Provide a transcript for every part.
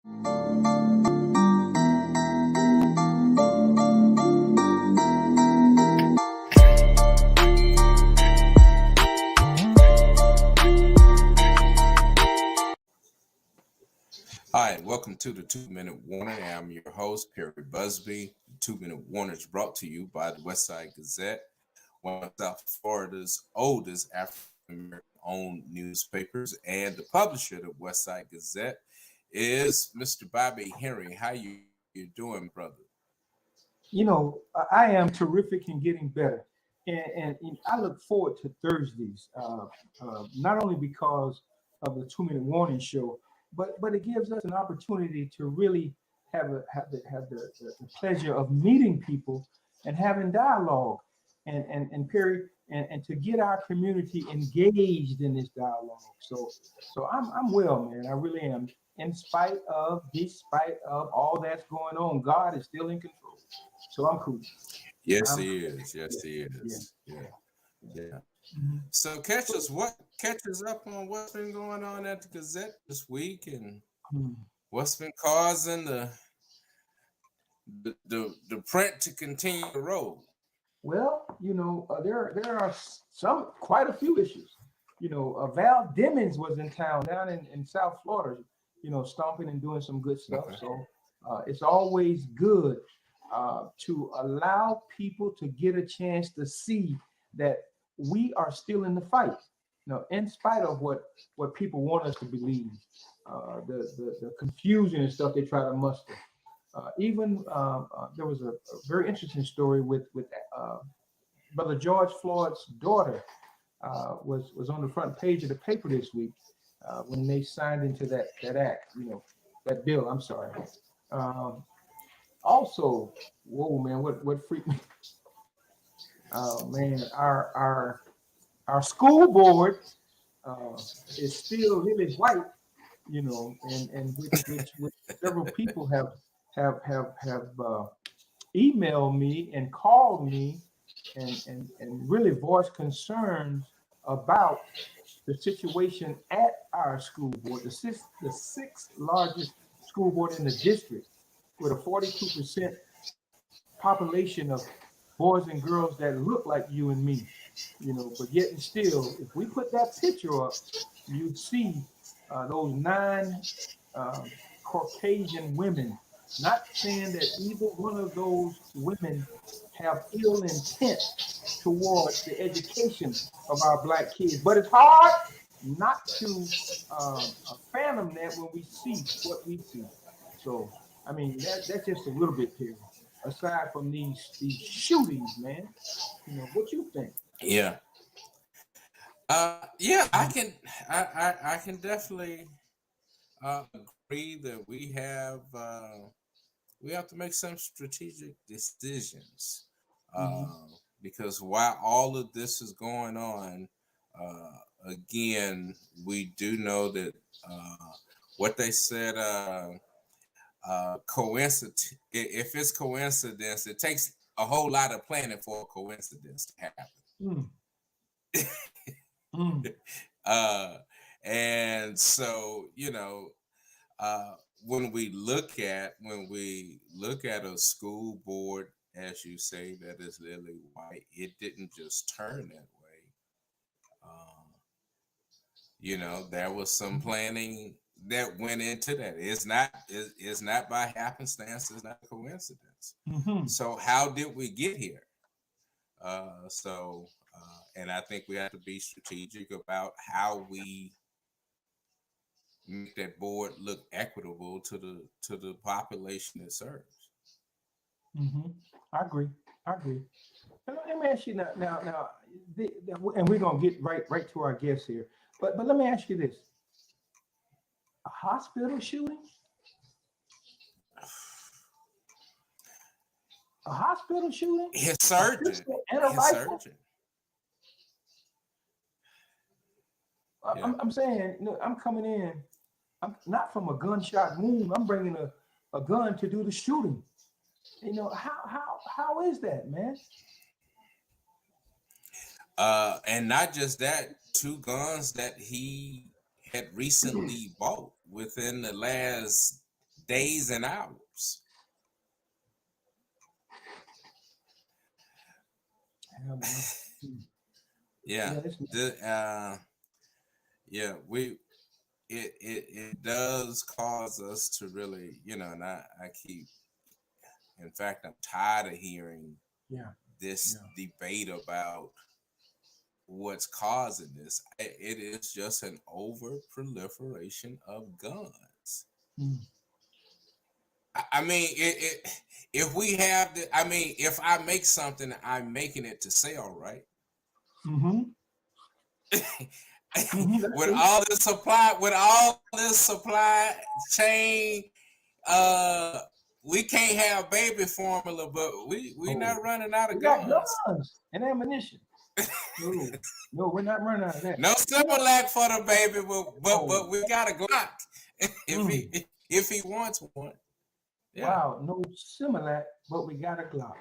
Hi, welcome to the 2-Minute Warning. I'm your host, Perry Busby. The 2-Minute Warning is brought to you by the Westside Gazette, one of South Florida's oldest African-American-owned newspapers, and the publisher of the Westside Gazette is Mr. Bobby Henry. How you doing, brother? You know, I am terrific and getting better. And I look forward to Thursdays, not only because of the 2-Minute Warning show, but it gives us an opportunity to really have the pleasure of meeting people and having dialogue and Perry and to get our community engaged in this dialogue. So I'm well, man. I really am. Despite of all that's going on, God is still in control. So I'm cool. Yes, he is. Yes, he is. Yeah. So catch us up on what's been going on at the Gazette this week and what's been causing the print to continue to roll. Well, you know, there are quite a few issues. You know, Val Demings was in town down in South Florida, you know, stomping and doing some good stuff. Okay. So it's always good to allow people to get a chance to see that we are still in the fight. You know, in spite of what people want us to believe, the confusion and stuff they try to muster. Even there was a very interesting story with Brother George Floyd's daughter was on the front page of the paper this week when they signed into that act, you know, that bill. I'm sorry. Also, whoa, man, what freaked me? Man, our school board is still really white, you know, and which several people have emailed me and called me and really voiced concerns about the situation at our school board, the sixth largest school board in the district, with a 42% population of boys and girls that look like you and me, you know, but yet and still, if we put that picture up, you'd see those 9 Caucasian women. Not saying that either one of those women have ill intent towards the education of our Black kids, but it's hard not to fathom that when we see what we see. So, I mean, that's just a little bit here. Aside from these shootings, man, you know, what you think? Yeah. I can definitely agree that we have to make some strategic decisions because while all of this is going on, again, we do know that what they said, coincidence. If it's coincidence, it takes a whole lot of planning for a coincidence to happen. And so, you know, when we look at a school board, as you say, that is lily white, it didn't just turn that way. You know, there was some planning that went into that. It's not by happenstance. It's not a coincidence. So how did we get here? And I think we have to be strategic about how we make that board look equitable to the population it serves. I agree. Let me ask you now, and we're gonna get right to our guests here. But let me ask you this: a hospital shooting? A hospital shooting? His surgeon. And a rifle? I'm saying, look, I'm coming in. I'm not from a gunshot wound. I'm bringing a gun to do the shooting. You know, how is that, man? And not just that, 2 guns that he had recently bought within the last days and hours. Yeah, it does cause us to really, and I keep, in fact, I'm tired of hearing this debate about what's causing this. It is just an over proliferation of guns. I mean, if we have if I make something, I'm making it to sell, right? with all this supply chain, we can't have baby formula, but we not running out of guns and ammunition. No, we're not running out of that. No Similac for the baby, but we got a Glock if he wants one. Yeah. Wow, no Similac, but we got a Glock.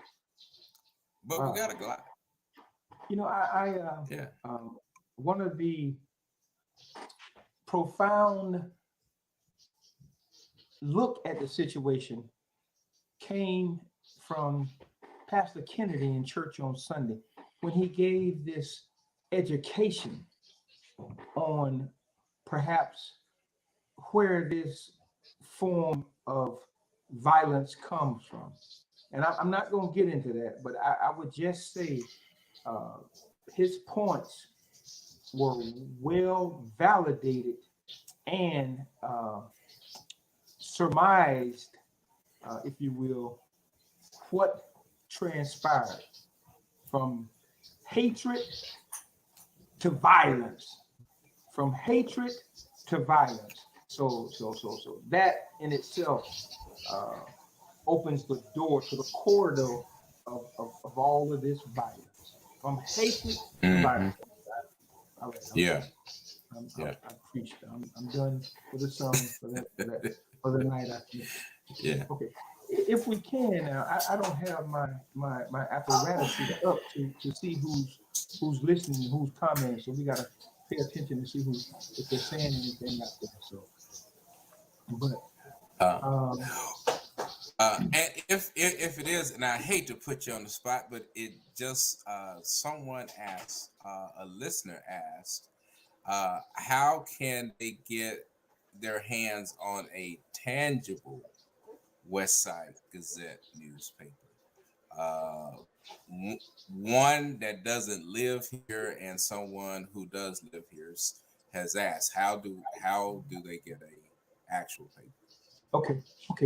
We got a Glock. One of the profound look at the situation came from Pastor Kennedy in church on Sunday when he gave this education on perhaps where this form of violence comes from. And I'm not going to get into that, but I would just say his points were well validated and surmised, if you will, what transpired from hatred to violence, from hatred to violence. So that in itself opens the door to the corridor of all of this violence, from hatred to violence. I preached. I'm done with the song for the night. Okay. If we can now, I don't have my apparatus up to see who's listening, who's commenting. So we gotta pay attention to see if they're saying anything out there. So, and if it is, and I hate to put you on the spot, but it just someone asked, a listener asked, how can they get their hands on a tangible Westside Gazette newspaper? One that doesn't live here and someone who does live here has asked, how do they get a actual paper? Okay.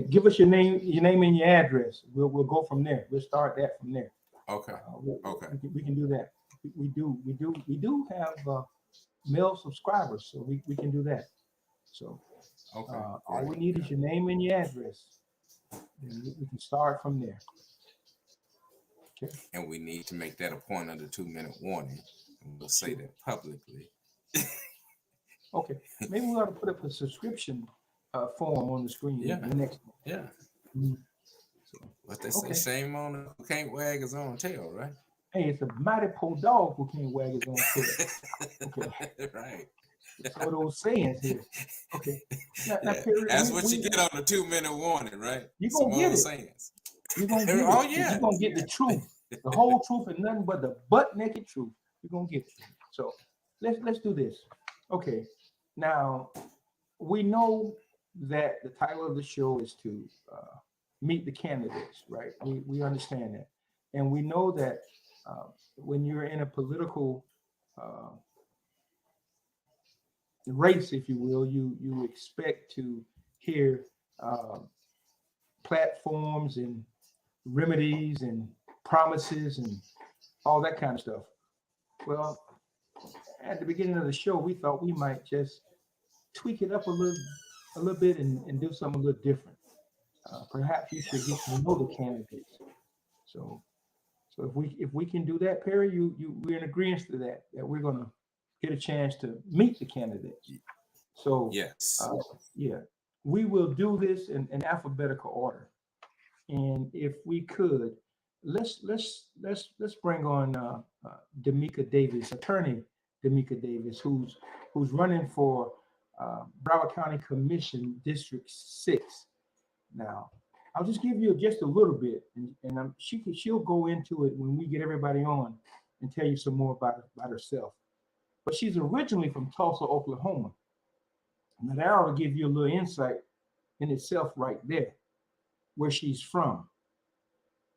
Give us your name and your address. We'll go from there. We'll start that from there. Okay. We can do that. We do have male subscribers, so we can do that. So all we need is your name and your address. And we can start from there. Okay. And we need to make that a point under 2-minute warning. And we'll say that publicly. Okay. Maybe we ought to put up a subscription form on the screen. Yeah. The next one. Yeah. What they say, shame on him who can't wag his own tail, right? Hey, it's a mighty poor dog who can't wag his own tail. Okay. Right. Some of those sayings here. Okay. Now, Perry, that's what you get on the 2-minute warning, right? You're going to get it. Sayings. You're going to get it. You're going to get the truth. The whole truth and nothing but the butt-naked truth. You're going to get it. So let's do this. Okay. Now, we know that the title of the show is to meet the candidates, right? We understand that. And we know that when you're in a political race, if you will, you expect to hear platforms and remedies and promises and all that kind of stuff. Well, at the beginning of the show, we thought we might just tweak it up a little bit and do something a little different. Perhaps you should get to know the candidates. So if we can do that, Perry, we're in agreement to that we're gonna get a chance to meet the candidates. So yes, we will do this in alphabetical order. And if we could, let's bring on Dameka Davis, attorney Dameka Davis, who's running for Broward County Commission District 6. Now, I'll just give you just a little bit, and she'll go into it when we get everybody on and tell you some more about herself. But she's originally from Tulsa, Oklahoma. Now that ought to give you a little insight in itself right there, where she's from,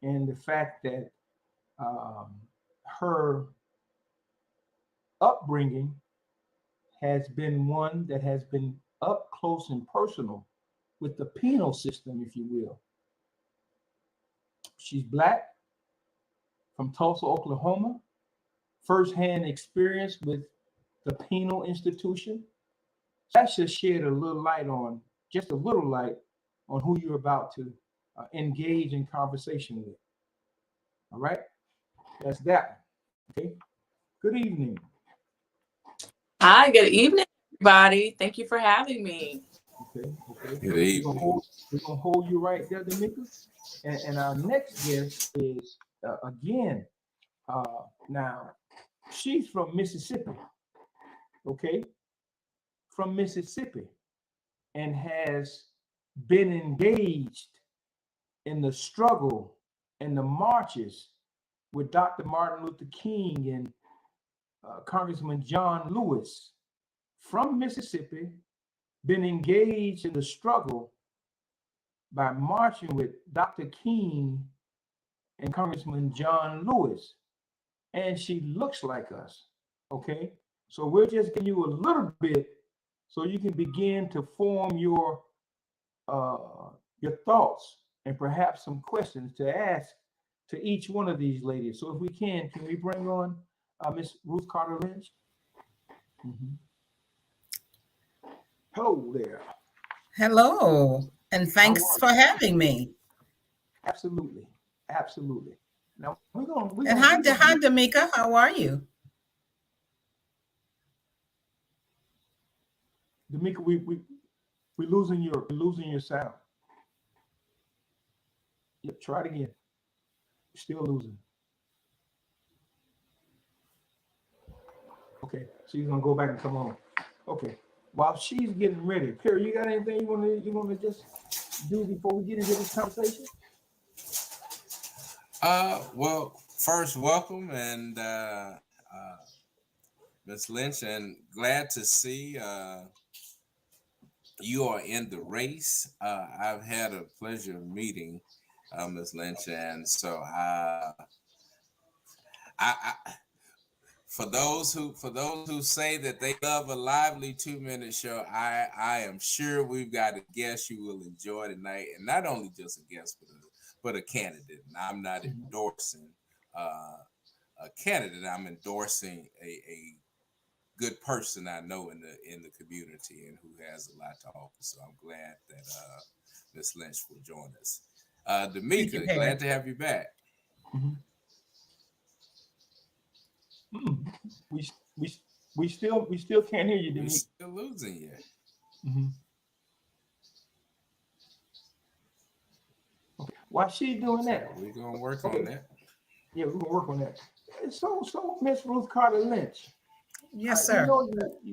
and the fact that her upbringing has been one that has been up close and personal with the penal system, if you will. She's Black, from Tulsa, Oklahoma, firsthand experience with the penal institution. That should shed a little light on, just a little light on who you're about to engage in conversation with. All right, that's that. Okay, good evening. Hi, good evening, everybody. Thank you for having me. Okay. Good evening. We're gonna hold you right there, Dameka. And our next guest is again. Now, she's from Mississippi. Okay, from Mississippi, and has been engaged in the struggle and the marches with Dr. Martin Luther King and Congressman John Lewis from Mississippi, been engaged in the struggle by marching with Dr. King and Congressman John Lewis. And she looks like us, okay? So we'll just give you a little bit so you can begin to form your thoughts and perhaps some questions to ask to each one of these ladies. So if we can we bring on Miss Ruth Carter-Lynch? Mm-hmm. Hello there. Hello, and thanks for having me. Absolutely. Now we're gonna And hi, Dameka. How are you? Dameka, we're losing your sound. Yep, try it again. Still losing. Okay, so you're gonna go back and come on. Okay. While she's getting ready, Perry, you got anything you wanna just do before we get into this conversation? Well, first, welcome, and Ms. Lynch, and glad to see you are in the race. I've had a pleasure of meeting Ms. Lynch, and so I for those who say that they love a lively 2-minute show, I am sure we've got a guest you will enjoy tonight, and not only just a guest, but a candidate. And I'm not endorsing a candidate. I'm endorsing a good person I know in the community and who has a lot to offer. So I'm glad that Ms. Lynch will join us. Dameka, glad to have you back. Mm-hmm. We still can't hear you, Dameka. We're still losing you. Mm-hmm. Okay. While she's doing that, we're gonna work on that. Yeah, we're gonna work on that. So Miss Ruth Carter-Lynch. Yes, sir.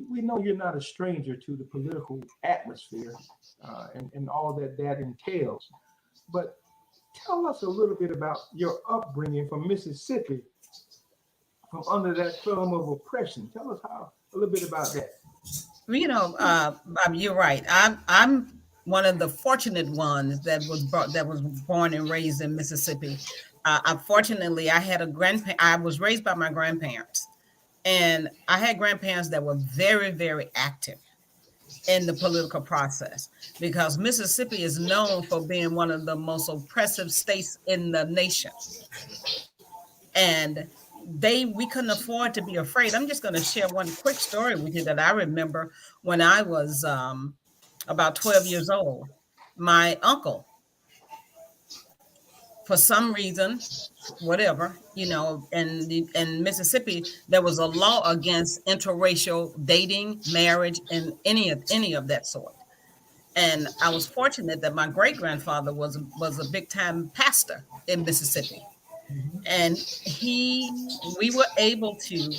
We know you're not a stranger to the political atmosphere and all that entails. But tell us a little bit about your upbringing from Mississippi, from under that thumb of oppression. Tell us a little bit about that. You're right. I'm one of the fortunate ones that was born and raised in Mississippi. Unfortunately, I had I was raised by my grandparents, and I had grandparents that were very, very active in the political process, because Mississippi is known for being one of the most oppressive states in the nation. And we couldn't afford to be afraid. I'm just going to share one quick story with you that I remember when I was about 12 years old. My uncle, for some reason, whatever, in Mississippi, there was a law against interracial dating, marriage, and any of that sort. And I was fortunate that my great grandfather was a big time pastor in Mississippi. And we were able to,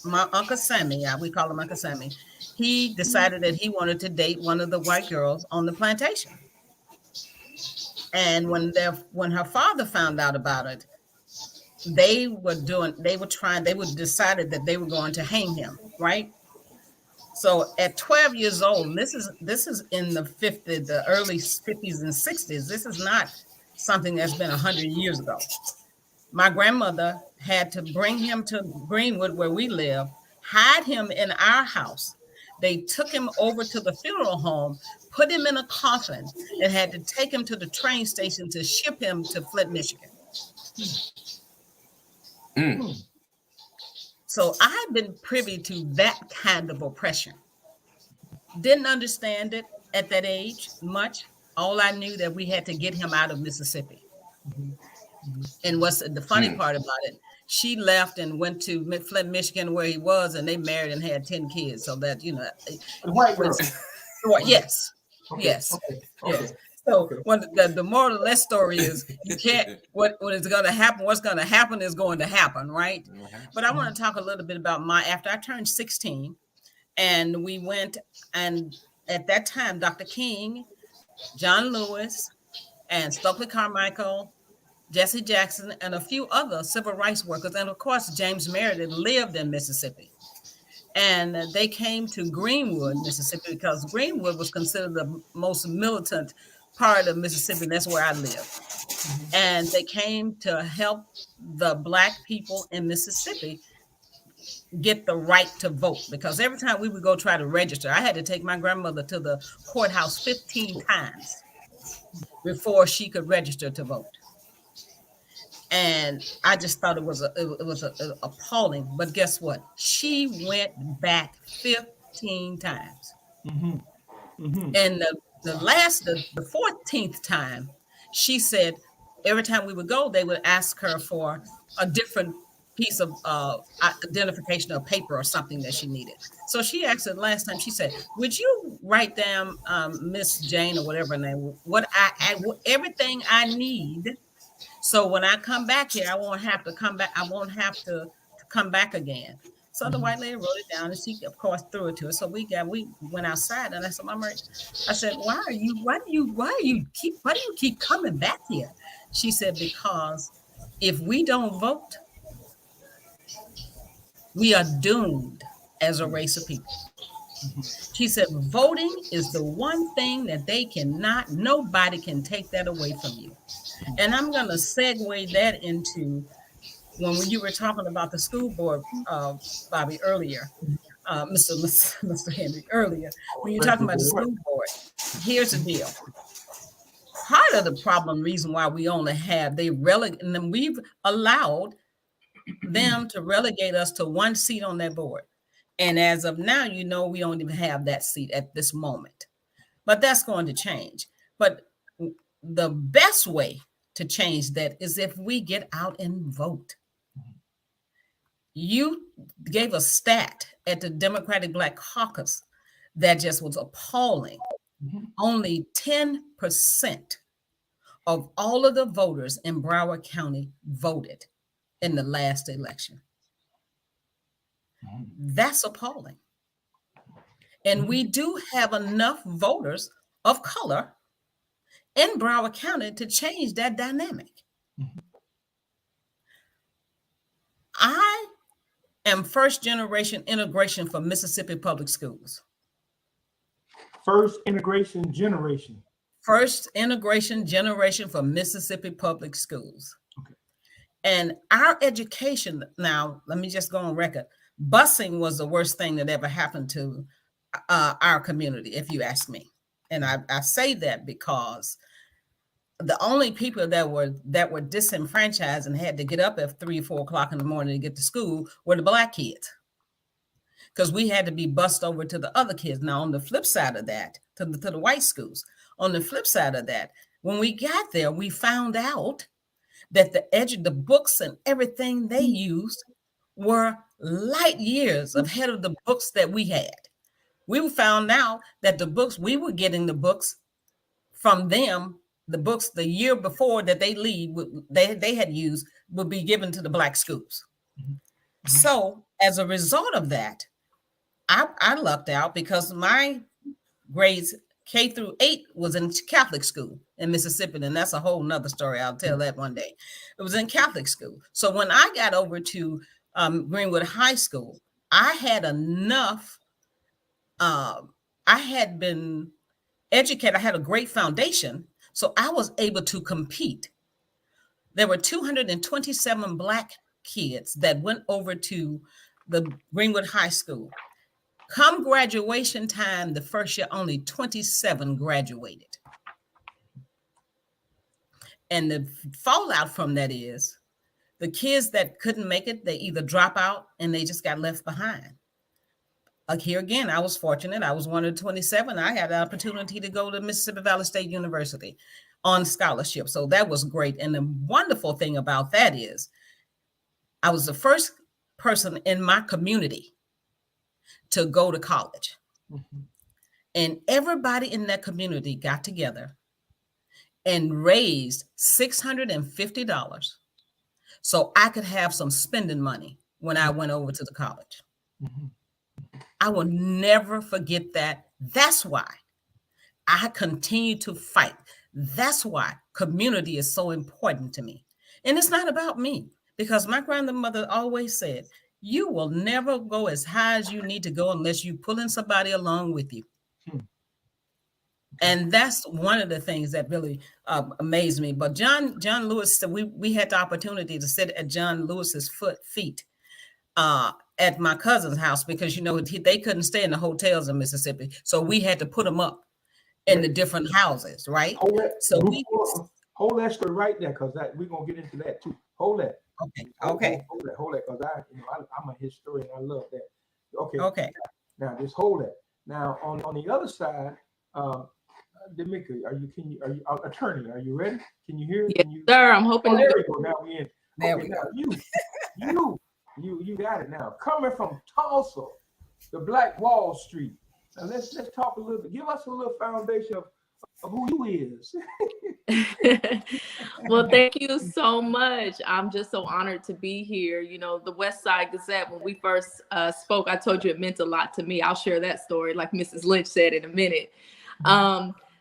my Uncle Sammy, we call him Uncle Sammy, he decided that he wanted to date one of the white girls on the plantation. And when her father found out about it, they decided that they were going to hang him, right? So at 12 years old, this is in the early 50s and 60s. This is not something that's been 100 years ago. My grandmother had to bring him to Greenwood, where we live, hide him in our house. They took him over to the funeral home, put him in a coffin, and had to take him to the train station to ship him to Flint, Michigan. So I've been privy to that kind of oppression. Didn't understand it at that age much. All I knew that we had to get him out of Mississippi. And what's the funny part about it? She left and went to Flint, Michigan, where he was, and they married and had 10 kids. So that, you know, The white girl. yes, Okay, yes, okay, yes. okay. So when the moral of that story is, you can't, what is going to happen, what's going to happen is going to happen, right? But I want to talk a little bit about after I turned 16, and we went, and at that time, Dr. King, John Lewis, and Stokely Carmichael, Jesse Jackson, and a few other civil rights workers, and of course, James Meredith lived in Mississippi. And they came to Greenwood, Mississippi, because Greenwood was considered the most militant part of Mississippi. And that's where I live. And they came to help the Black people in Mississippi get the right to vote. Because every time we would go try to register, I had to take my grandmother to the courthouse 15 times before she could register to vote. And I just thought it was appalling. But guess what? She went back 15 times. And the 14th time, she said every time we would go, they would ask her for a different piece of identification or paper or something that she needed. So she asked her last time, she said, would you write down Miss Jane or whatever her name, everything I need, so when I come back here, I won't have to come back. I won't have to come back again. So the white lady wrote it down, and she, of course, threw it to us. So we went outside, and I said, Mama, I said, why do you keep coming back here? She said, because if we don't vote, we are doomed as a race of people. She said, voting is the one thing that nobody can take that away from you. And I'm going to segue that into when you were talking about the school board, Bobby, earlier, Mr. Henry, earlier, when you're talking about the school board, here's the deal. Part of the problem, reason why we only have, and we've allowed them to relegate us to one seat on that board. And as of now, we don't even have that seat at this moment. But that's going to change. But the best way to change that is if we get out and vote. You gave a stat at the Democratic Black Caucus that just was appalling. Only 10% of all of the voters in Broward County voted in the last election. That's appalling. And we do have enough voters of color in Broward County to change that dynamic. I am first generation integration for Mississippi Public Schools. First integration generation. First integration generation for Mississippi Public Schools. Okay. And our education, now, let me just go on record. Busing was the worst thing that ever happened to our community, if you ask me. And I say that because the only people that were disenfranchised and had to get up at 3 or 4 o'clock in the morning to get to school were the Black kids, because we had to be bused over to the other kids. Now, on the flip side of that, to the white schools, on the flip side of that, when we got there, we found out that the books and everything they used were light years ahead of the books that we had. We found out that the books, we were getting the books from them. The books the year before that they had used would be given to the Black schools. So as a result of that, I lucked out because my grades K through 8 was in Catholic school in Mississippi, and that's a whole nother story. I'll tell that one day. It was in Catholic school. So when I got over to Greenwood High School, I had enough. I had been educated. I had a great foundation, so I was able to compete. There were 227 Black kids that went over to the Greenwood High School. Come graduation time, the first year, only 27 graduated. And the fallout from that is the kids that couldn't make it, they either drop out and they just got left behind. Like here again, I was fortunate. I was one of the 27. I had the opportunity to go to Mississippi Valley State University on scholarship. So that was great. And the wonderful thing about that is I was the first person in my community to go to college. Mm-hmm. And everybody in that community got together and raised $650 so I could have some spending money when I went over to the college. Mm-hmm. I will never forget that. That's why I continue to fight. That's why community is so important to me. And it's not about me, because my grandmother always said, you will never go as high as you need to go unless you pull in somebody along with you. And that's one of the things that really amazed me. But John Lewis, we had the opportunity to sit at John Lewis's feet at my cousin's house, because, you know, they couldn't stay in the hotels in Mississippi. So we had to put them up in the different houses, right? Hold that story right there, because we're going to get into that too. Hold that. Okay. Hold that, because I'm a historian. I love that. Okay. Now just hold that. Now on the other side, Dameka, are you attorney? Are you ready? Can you hear? Yes, sir. I'm hoping. There we go. Now we in. There we go. You got it now. Coming from Tulsa, the Black Wall Street. Now let's talk a little bit. Give us a little foundation of who you is. Well, thank you so much. I'm just so honored to be here. You know, the Westside Gazette, when we first spoke, I told you it meant a lot to me. I'll share that story, like Mrs. Lynch said, in a minute.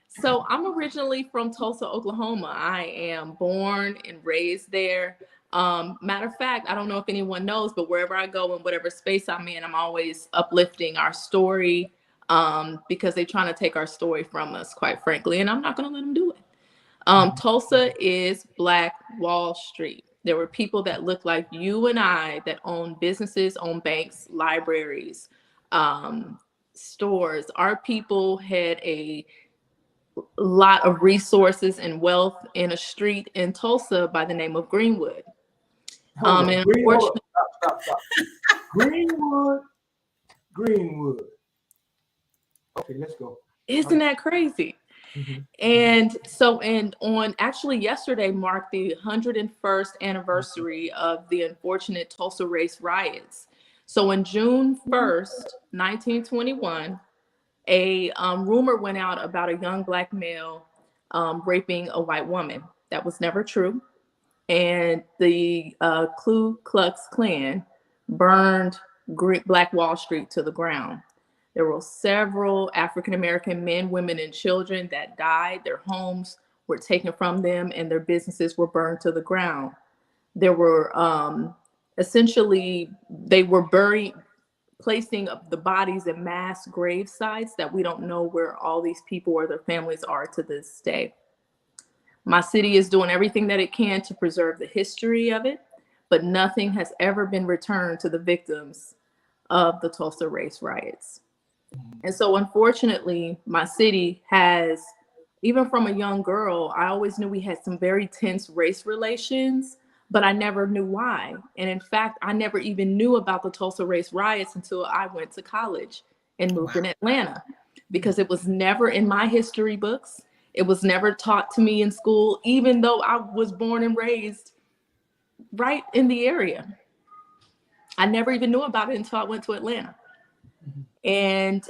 So I'm originally from Tulsa, Oklahoma. I am born and raised there. Matter of fact, I don't know if anyone knows, but wherever I go in whatever space I'm in, I'm always uplifting our story, because they're trying to take our story from us, quite frankly, and I'm not going to let them do it. Tulsa is Black Wall Street. There were people that looked like you and I that owned businesses, owned banks, libraries, stores. Our people had a lot of resources and wealth in a street in Tulsa by the name of Greenwood. And stop. Greenwood. Okay, let's go. Isn't that crazy? Mm-hmm. And on actually yesterday marked the 101st anniversary of the unfortunate Tulsa race riots. So on June 1st, 1921, a rumor went out about a young Black male raping a white woman. That was never true. And the Ku Klux Klan burned Black Wall Street to the ground. There were several African-American men, women, and children that died. Their homes were taken from them and their businesses were burned to the ground. There were essentially, they were placing the bodies in mass grave sites that we don't know where all these people or their families are to this day. My city is doing everything that it can to preserve the history of it, but nothing has ever been returned to the victims of the Tulsa race riots. And so unfortunately, my city has, even from a young girl, I always knew we had some very tense race relations, but I never knew why. And in fact, I never even knew about the Tulsa race riots until I went to college and moved in Atlanta, because it was never in my history books. It was never taught to me in school, even though I was born and raised right in the area. I never even knew about it until I went to Atlanta. And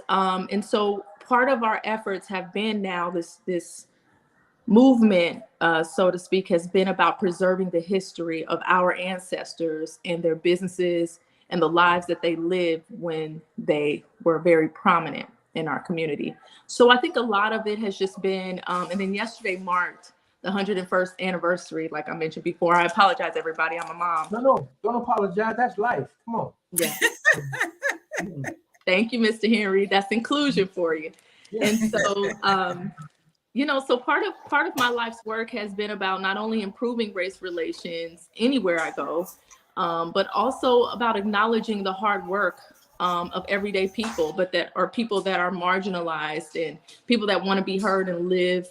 so part of our efforts have been now this movement, so to speak, has been about preserving the history of our ancestors and their businesses and the lives that they lived when they were very prominent in our community. So I think a lot of it has just been, and then yesterday marked the 101st anniversary. Like I mentioned before, I apologize, everybody. I'm a mom. No, don't apologize. That's life. Come on. Yeah. Thank you, Mr. Henry. That's inclusion for you. Yeah. And so, so part of my life's work has been about not only improving race relations anywhere I go, but also about acknowledging the hard work of everyday people, but that are people that are marginalized and people that want to be heard and live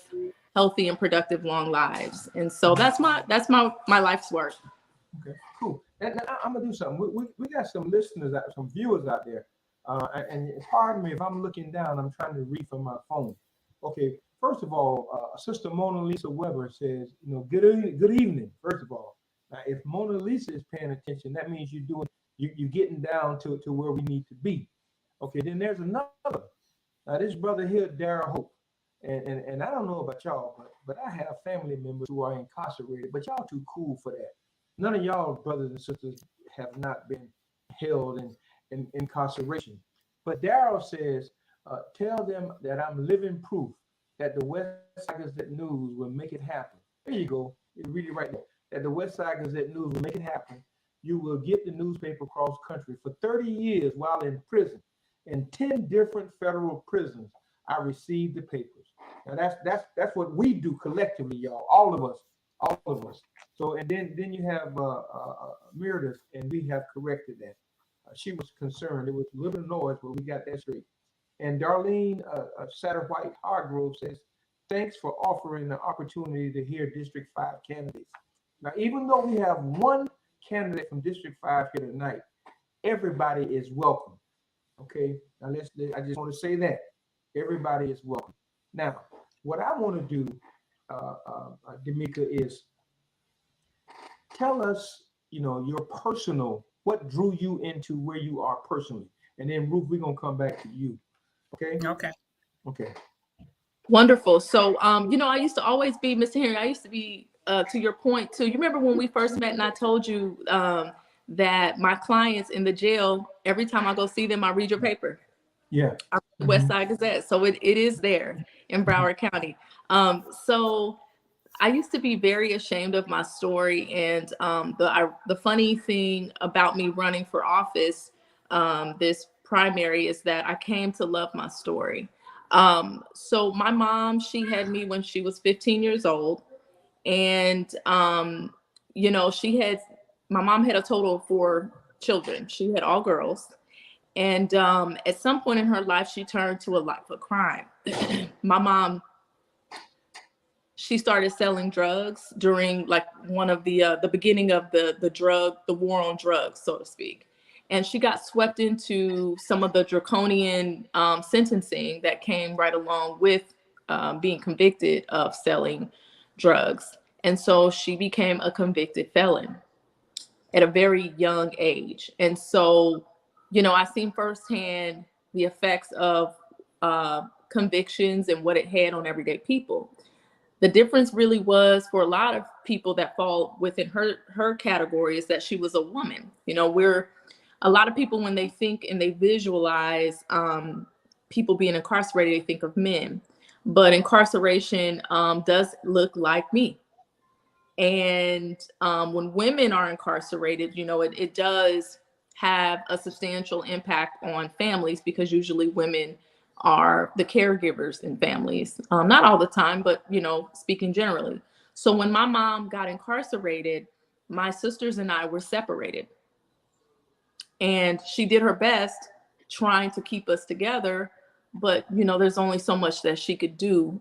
healthy and productive long lives. And so that's my life's work. Okay, cool. And I'm gonna do something. We got some listeners, some viewers out there, and pardon me if I'm looking down. I'm trying to read from my phone. Okay. First of all, Sister Mona Lisa Weber says, good evening. First of all, now if Mona Lisa is paying attention, that means you're getting down to where we need to be. Okay. Then there's another. Now this brother here, Darrell Hope, and I don't know about y'all, but I have family members who are incarcerated. But y'all too cool for that. None of y'all brothers and sisters have not been held in incarceration. But Darrell says, tell them that I'm living proof that the Westside Gazette News will make it happen. There you go. You read it right there. That the Westside Gazette News will make it happen. You will get the newspaper across country. For 30 years while in prison, in 10 different federal prisons, I received the papers. Now that's what we do collectively, y'all. All of us. So and then you have Meredith, and we have corrected that. She was concerned. It was a little noise, but we got that straight. And Darlene Satterwhite Hargrove says, thanks for offering the opportunity to hear District 5 candidates. Now, even though we have one candidate from District 5 here tonight, everybody is welcome. Okay, now I just want to say that. Everybody is welcome. Now, what I want to do, Dameka, is tell us, your personal, what drew you into where you are personally. And then Ruth, we're going to come back to you. Okay. Wonderful. So, I used to always be, Mr. Henry, I used to be, to your point too. You remember when we first met and I told you that my clients in the jail, every time I go see them, I read your paper. Yeah. Westside Gazette. So it is there in Broward County. So I used to be very ashamed of my story. And the funny thing about me running for office, this primary, is that I came to love my story. So my mom, she had me when she was 15 years old. And, my mom had a total of 4 children. She had all girls. And at some point in her life, she turned to a life of crime. My mom, she started selling drugs during like one of the beginning of the war on drugs, so to speak. And she got swept into some of the draconian sentencing that came right along with being convicted of selling drugs. And so she became a convicted felon at a very young age. And so, I've seen firsthand the effects of convictions and what it had on everyday people. The difference really was for a lot of people that fall within her category is that she was a woman. A lot of people, when they think and they visualize people being incarcerated, they think of men. But incarceration does look like me. And when women are incarcerated, it does have a substantial impact on families because usually women are the caregivers in families. Not all the time, but, speaking generally. So when my mom got incarcerated, my sisters and I were separated. And she did her best trying to keep us together. But, there's only so much that she could do.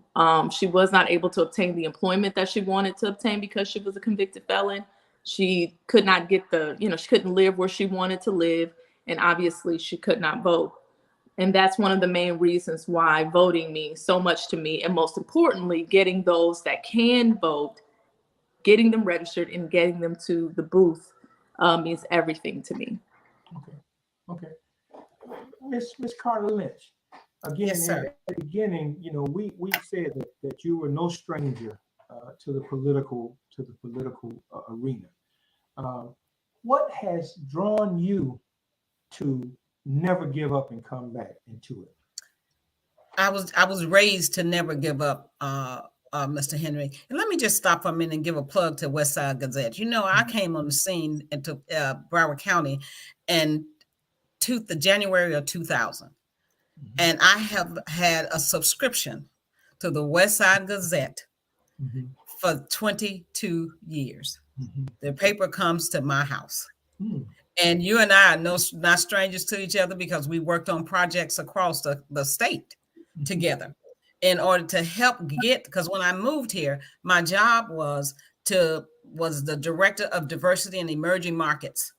She was not able to obtain the employment that she wanted to obtain because she was a convicted felon. She could not get she couldn't live where she wanted to live. And obviously she could not vote. And that's one of the main reasons why voting means so much to me. And most importantly, getting those that can vote, getting them registered and getting them to the booth means everything to me. Okay. Miss Carter-Lynch. Again, Yes, sir. at the beginning, we said that you were no stranger to the political arena. What has drawn you to never give up and come back into it? I was raised to never give up, Mr. Henry. And let me just stop for a minute and give a plug to Westside Gazette. You know, I came on the scene into Broward County in the January of 2000, and I have had a subscription to the Westside Gazette for 22 years. The paper comes to my house. And you and I are not strangers to each other because we worked on projects across the state together in order to help because when I moved here, my job was the director of diversity and emerging markets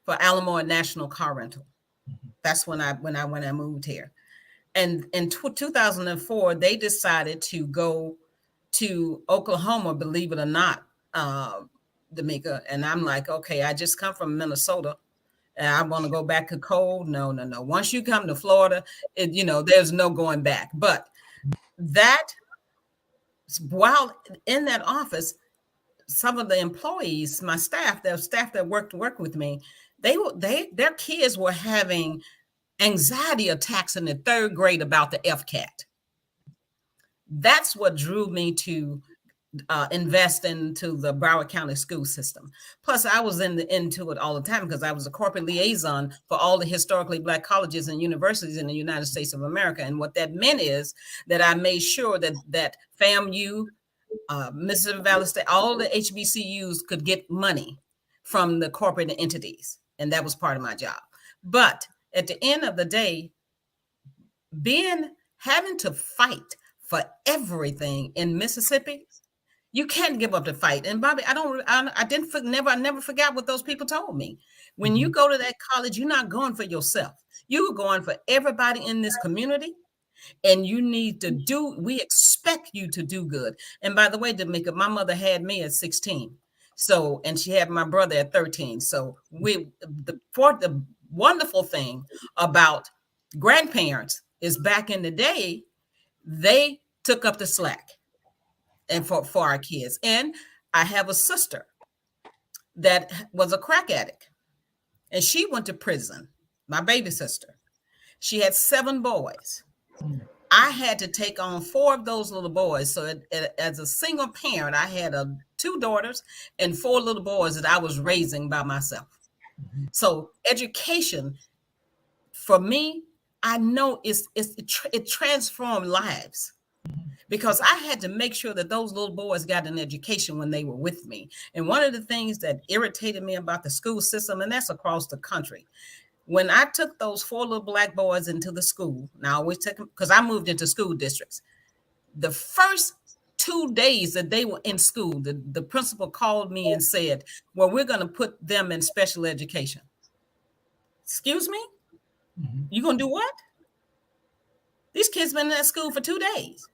for Alamo National Car Rental. That's when I moved here. And in 2004, they decided to go to Oklahoma, believe it or not, Dameka. And I'm like, okay, I just come from Minnesota and I want to go back to cold. No. Once you come to Florida, there's no going back. But that, while in that office, some of the employees, my staff, that worked with me, their kids were having anxiety attacks in the third grade about the FCAT. That's what drew me to invest into the Broward County school system. Plus, I was into it all the time because I was a corporate liaison for all the historically Black colleges and universities in the United States of America. And what that meant is that I made sure that FAMU, Mississippi Valley State, all the HBCUs could get money from the corporate entities. And that was part of my job. But at the end of the day, having to fight for everything in Mississippi, you can't give up the fight. And Bobby, I never forgot what those people told me. When you go to that college, you're not going for yourself. You're going for everybody in this community. And we expect you to do good. And by the way, Dameka, my mother had me at 16. So, and she had my brother at 13. So the wonderful thing about grandparents is back in the day, they took up the slack and for our kids. And I have a sister that was a crack addict and she went to prison, my baby sister. She had 7 boys. I had to take on 4 of those little boys. So as a single parent, I had 2 daughters and 4 little boys that I was raising by myself. So education for me, I know it transformed lives. Because I had to make sure that those little boys got an education when they were with me. And one of the things that irritated me about the school system, and that's across the country, when I took those 4 little Black boys into the school, now I always took them because I moved into school districts. The first 2 days that they were in school, the principal called me and said, well, we're going to put them in special education. Excuse me? You going to do what? These kids been in that school for 2 days.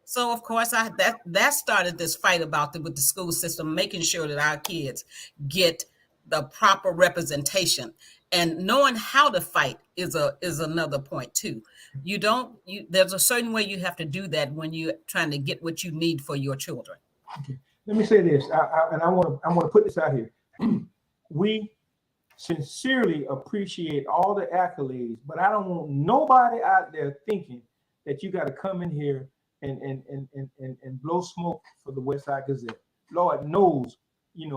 So, of course, that started this fight with the school system, making sure that our kids get the proper representation. And knowing how to fight is another point, too. There's a certain way you have to do that when you're trying to get what you need for your children. Okay. Let me say this, and I want to put this out here. We sincerely appreciate all the accolades, but I don't want nobody out there thinking that you got to come in here and blow smoke for the Westside Gazette. Lord knows, and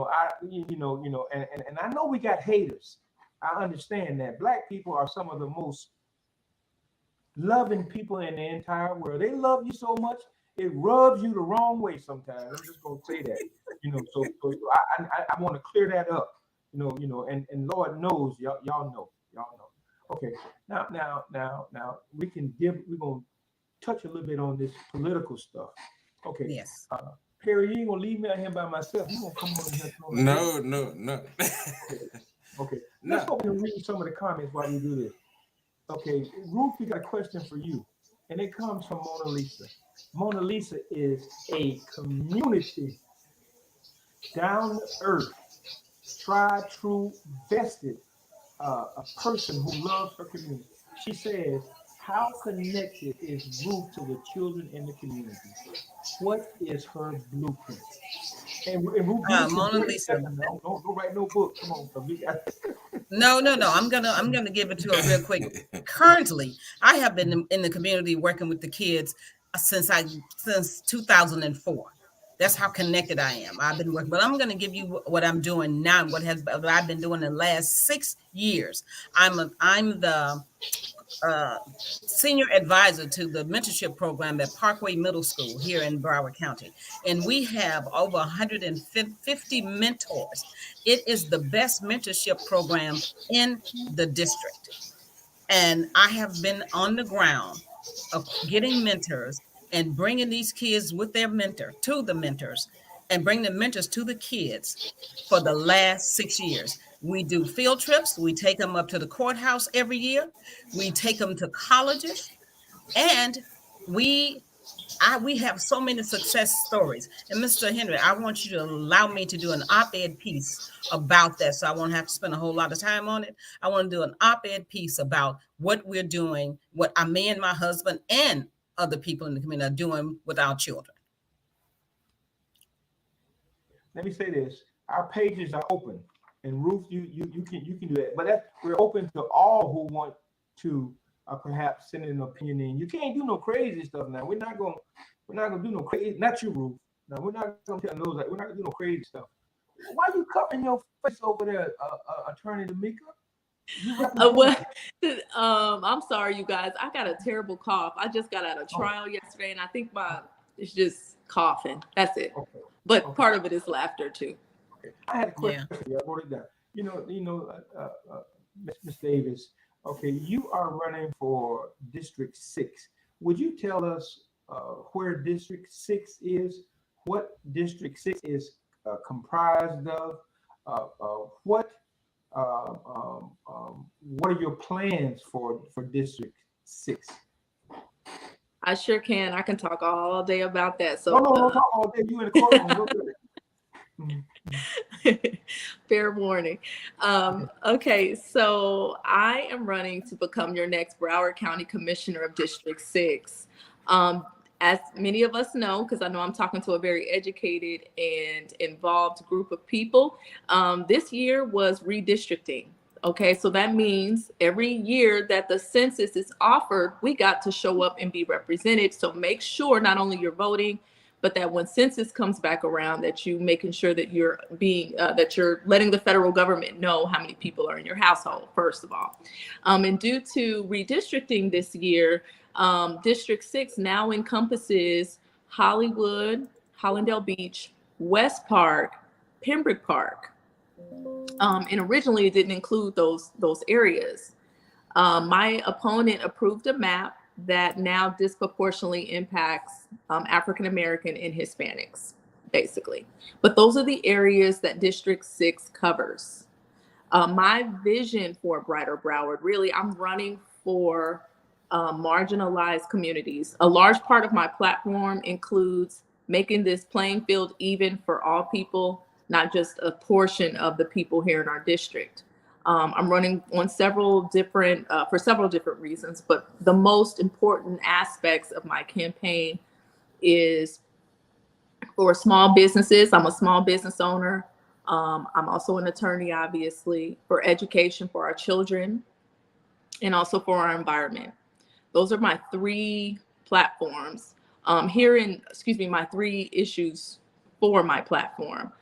I know we got haters. I understand that. Black people are some of the most loving people in the entire world. They love you so much, it rubs you the wrong way sometimes. I'm just gonna say that. So I want to clear that up. And Lord knows, y'all know. Okay, now we're gonna touch a little bit on this political stuff. Okay. Yes. Perry, you ain't gonna leave me out here by myself. You gonna come on here? No. Okay. Let's go and read some of the comments while we do this. Okay, Ruth, we got a question for you, and it comes from Mona Lisa. Mona Lisa is a community, down to earth, tried, true, vested, a person who loves her community. She says, how connected is Ruth to the children in the community? What is her blueprint? And Ruth, you can Mona do it. Lisa. Don't write no book. Come on, No. I'm gonna give it to her real quick. Currently, I have been in the community working with the kids since 2004. That's how connected I am. I've been working, but I'm going to give you what I'm doing now. What I've been doing the last 6 years. I'm the senior advisor to the mentorship program at Parkway Middle School here in Broward County. And we have over 150 mentors. It is the best mentorship program in the district. And I have been on the ground of getting mentors and bringing these kids with their mentor to the mentors and bring the mentors to the kids for the last 6 years. We do field trips. We take them up to the courthouse every year. We take them to colleges, and we have so many success stories. And Mr. Henry, I want you to allow me to do an op-ed piece about that, so I won't have to spend a whole lot of time on it. I want to do an op-ed piece about what we're doing, what me and my husband and other people in the community are doing with our children. Let me say this: our pages are open. And Ruth, you can do that, but we're open to all who want to perhaps send an opinion in. You can't do no crazy stuff now. We're not gonna do no crazy. Not you, Ruth. No, we're not gonna tell those we're not gonna do no crazy stuff. Why are you covering your face over there, Attorney Dameka? I'm sorry, you guys. I got a terrible cough. I just got out of trial yesterday, and I think it's just coughing. That's it. Okay. But part of it is laughter too. I had a question. Yeah. I wrote it down. Ms. Davis. Okay, you are running for District 6. Would you tell us where District 6 is? What District 6 is comprised of? What are your plans for District 6? I sure can. I can talk all day about that. So no, talk all day. You in the courtroom. Fair warning. Okay, so I am running to become your next Broward County Commissioner of District 6. As many of us know, because I know I'm talking to a very educated and involved group of people, this year was redistricting. Okay, so that means every year that the census is offered, we got to show up and be represented. So make sure not only you're voting, but that when census comes back around, that you making sure that you're that you're letting the federal government know how many people are in your household, first of all. And due to redistricting this year, District 6 now encompasses Hollywood, Hollandale Beach, West Park, Pembroke Park. And originally it didn't include those areas. My opponent approved a map that now disproportionately impacts African American and Hispanics, basically. But those are the areas that District 6 covers. My vision for Brighter Broward, really, I'm running for marginalized communities. A large part of my platform includes making this playing field even for all people, not just a portion of the people here in our district. I'm running on for several different reasons, but the most important aspects of my campaign is for small businesses. I'm a small business owner. I'm also an attorney, obviously, for education for our children and also for our environment. Those are my 3 platforms. My 3 issues for my platform.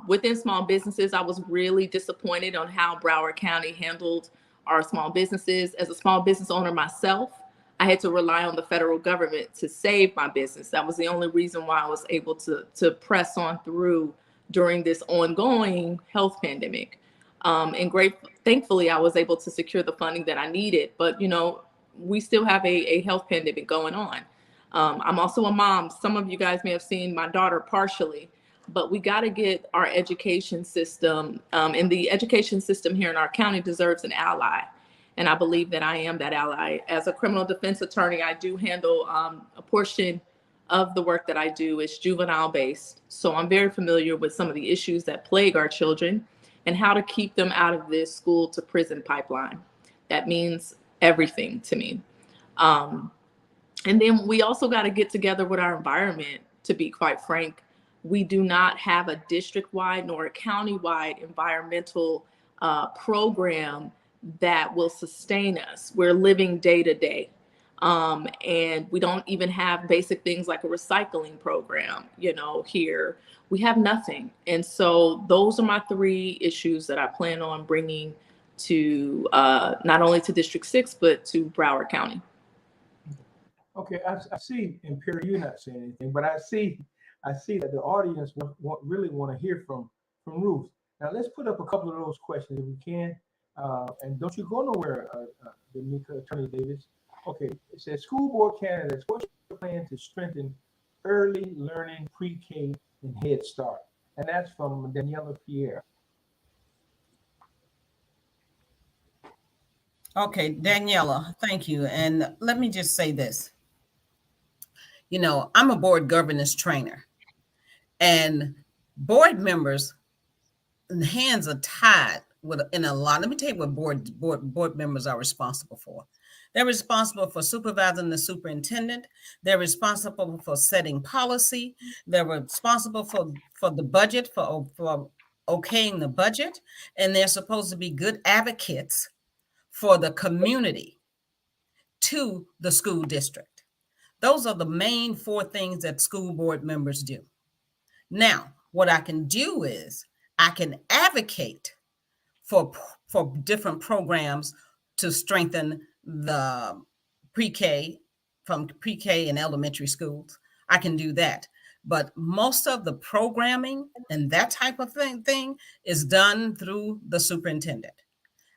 Within small businesses, I was really disappointed on how Broward County handled our small businesses. As a small business owner myself, I had to rely on the federal government to save my business. That was the only reason why I was able to press on through during this ongoing health pandemic. And thankfully, I was able to secure the funding that I needed. But, we still have a health pandemic going on. I'm also a mom. Some of you guys may have seen my daughter partially. But we got to get our education system, and the education system here in our county deserves an ally. And I believe that I am that ally. As a criminal defense attorney, I do handle a portion of the work that I do is juvenile based. So I'm very familiar with some of the issues that plague our children and how to keep them out of this school to prison pipeline. That means everything to me. And then we also got to get together with our environment, to be quite frank. we do not have a district-wide nor a county-wide environmental program that will sustain us. We're living day to day. And we don't even have basic things like a recycling program, here. We have nothing. And so those are my 3 issues that I plan on bringing to not only to District 6, but to Broward County. Okay, I see, and Perry, you're not saying anything, but I see that the audience really want to hear from Ruth. Now let's put up a couple of those questions if we can, and don't you go nowhere, Dameka, Attorney Davis. Okay, it says, school board candidates, what's your plan to strengthen early learning, pre-K, and Head Start? And that's from Daniela Pierre. Okay, Daniela, thank you. And let me just say this. I'm a board governance trainer, and board members' hands are tied in a lot. Let me tell you what board members are responsible for. They're responsible for supervising the superintendent. They're responsible for setting policy. They're responsible for the budget, for okaying the budget. And they're supposed to be good advocates for the community to the school district. Those are the main 4 things that school board members do. Now, what I can do is I can advocate for different programs to strengthen the pre-K, from pre-K and elementary schools. I can do that. But most of the programming and that type of thing is done through the superintendent.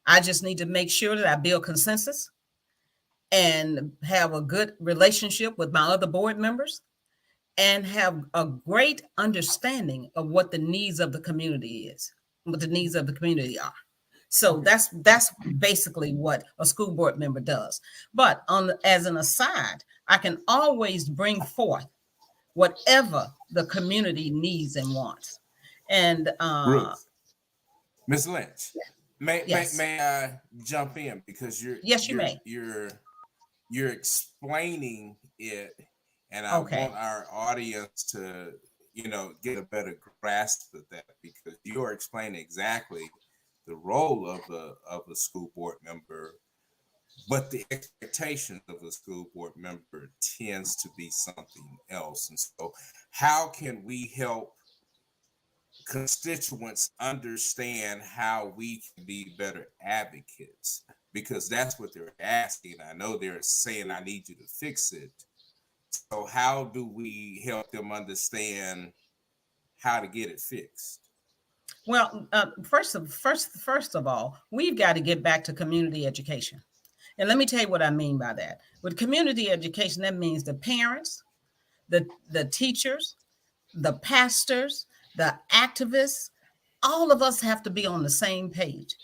I just need to make sure that I build consensus and have a good relationship with my other board members and have a great understanding of what the needs of the community is, what the needs of the community are. So that's basically what a school board member does. But as an aside, I can always bring forth whatever the community needs and wants. And Ruth, Ms. Lynch, yes. may I jump in, because you may. You're explaining it, and I want our audience to get a better grasp of that, because you're explaining exactly the role of a school board member, but the expectations of a school board member tends to be something else. And so how can we help constituents understand how we can be better advocates? Because that's what they're asking. I know they're saying, I need you to fix it. So how do we help them understand how to get it fixed? Well, first of all, we've got to get back to community education. And let me tell you what I mean by that. With community education, that means the parents, the teachers, the pastors, the activists, all of us have to be on the same page.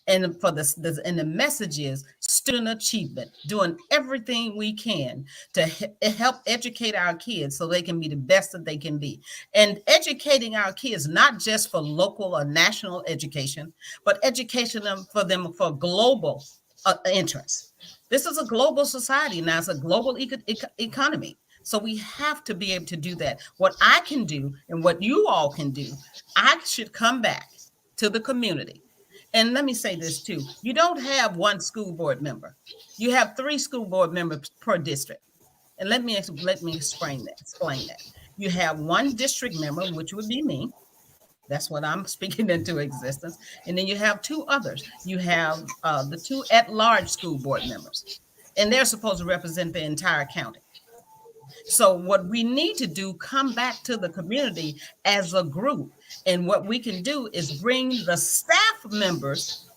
And and the message is student achievement, doing everything we can to help educate our kids so they can be the best that they can be. And educating our kids, not just for local or national education, but education for them for global entrance. This is a global society now. It's a global economy. So we have to be able to do that. What I can do and what you all can do, I should come back to the community. And let me say this too. You don't have one school board member. You have 3 school board members per district. And let me explain that. You have 1 district member, which would be me. That's what I'm speaking into existence. And then you have 2 others. You have the 2 at-large school board members. And they're supposed to represent the entire county. So what we need to do, come back to the community as a group. And what we can do is bring the staff members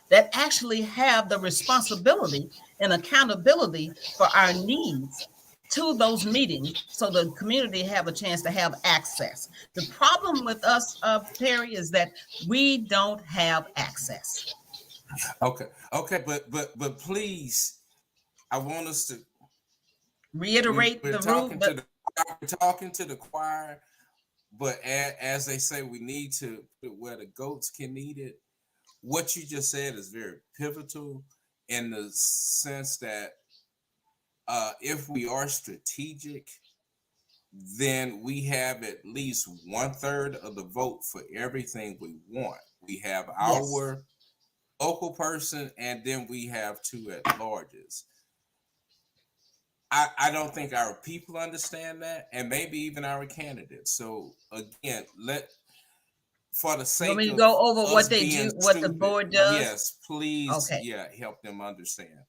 that actually have the responsibility and accountability for our needs to those meetings so the community have a chance to have access. The problem with us, Perry, is that we don't have access. Okay, but please, I want us to reiterate we're the talking rule. We're talking to the choir, but as they say, we need to put where the goats can eat it. What you just said is very pivotal in the sense that if we are strategic, then we have at least 1/3 of the vote for everything we want. We have Yes. our local person, and then we have 2 at larges. I don't think our people understand that, and maybe even our candidates. So again, for the You sake want me to of go over us what they being do, what the stupid, board does? yes, please, Okay. yeah, help them understand.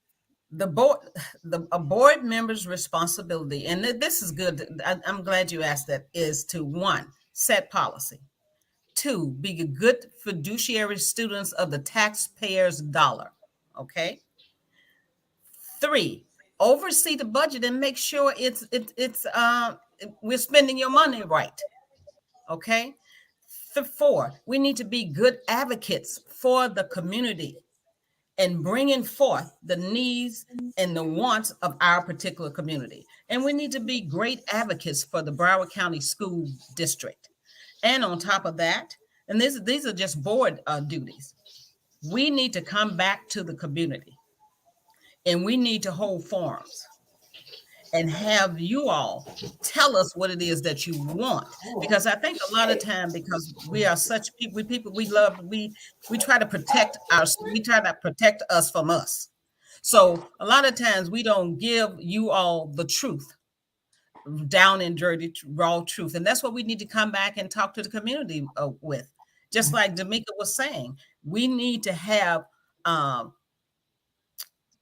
A board member's responsibility, and this is good. I'm glad you asked that, is to 1, set policy. 2, be good fiduciary students of the taxpayer's dollar. Okay. 3, oversee the budget and make sure we're spending your money right. Okay. 4, we need to be good advocates for the community and bringing forth the needs and the wants of our particular community. And we need to be great advocates for the Broward County School District. And on top of that, and these are just board duties, we need to come back to the community and we need to hold forums and have you all tell us what it is that you want. Because I think a lot of time, because we are such people, we try to protect us from us. So a lot of times we don't give you all the truth, down and dirty, raw truth. And that's what we need to come back and talk to the community with. Just like Dameka was saying, we need to have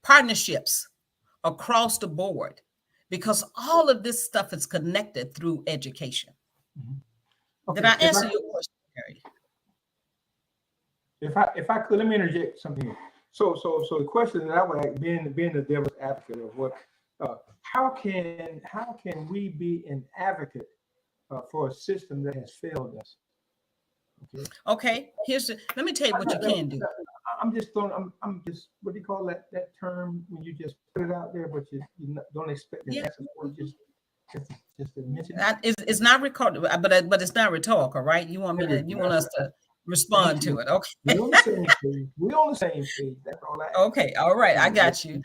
partnerships across the board, because all of this stuff is connected through education. Okay, Did I answer your question, Harry? If I could, let me interject something here. So the question that I would ask, being the devil's advocate of what, how can we be an advocate for a system that has failed us? Okay, let me tell you what you can do. I'm just, what do you call that term when you just put it out there, but you don't expect an answer for it, just to mention it? It's not recorded, but it's not rhetorical, right? You want us to respond to it? Okay. We're on the same page. We're on the same page. That's all I. Okay, all right, I got you.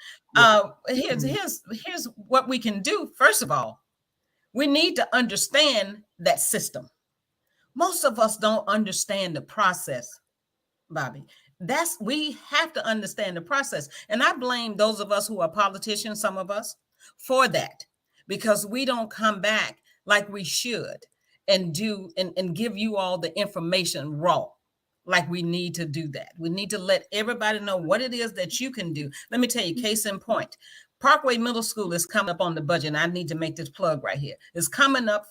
Here's what we can do. First of all, we need to understand that system. Most of us don't understand the process, Bobby. We have to understand the process. And I blame those of us who are politicians, some of us, for that, because we don't come back like we should and do and give you all the information raw. Like we need to do that. We need to let everybody know what it is that you can do. Let me tell you, case in point, Parkway Middle School is coming up on the budget. And I need to make this plug right here. It's coming up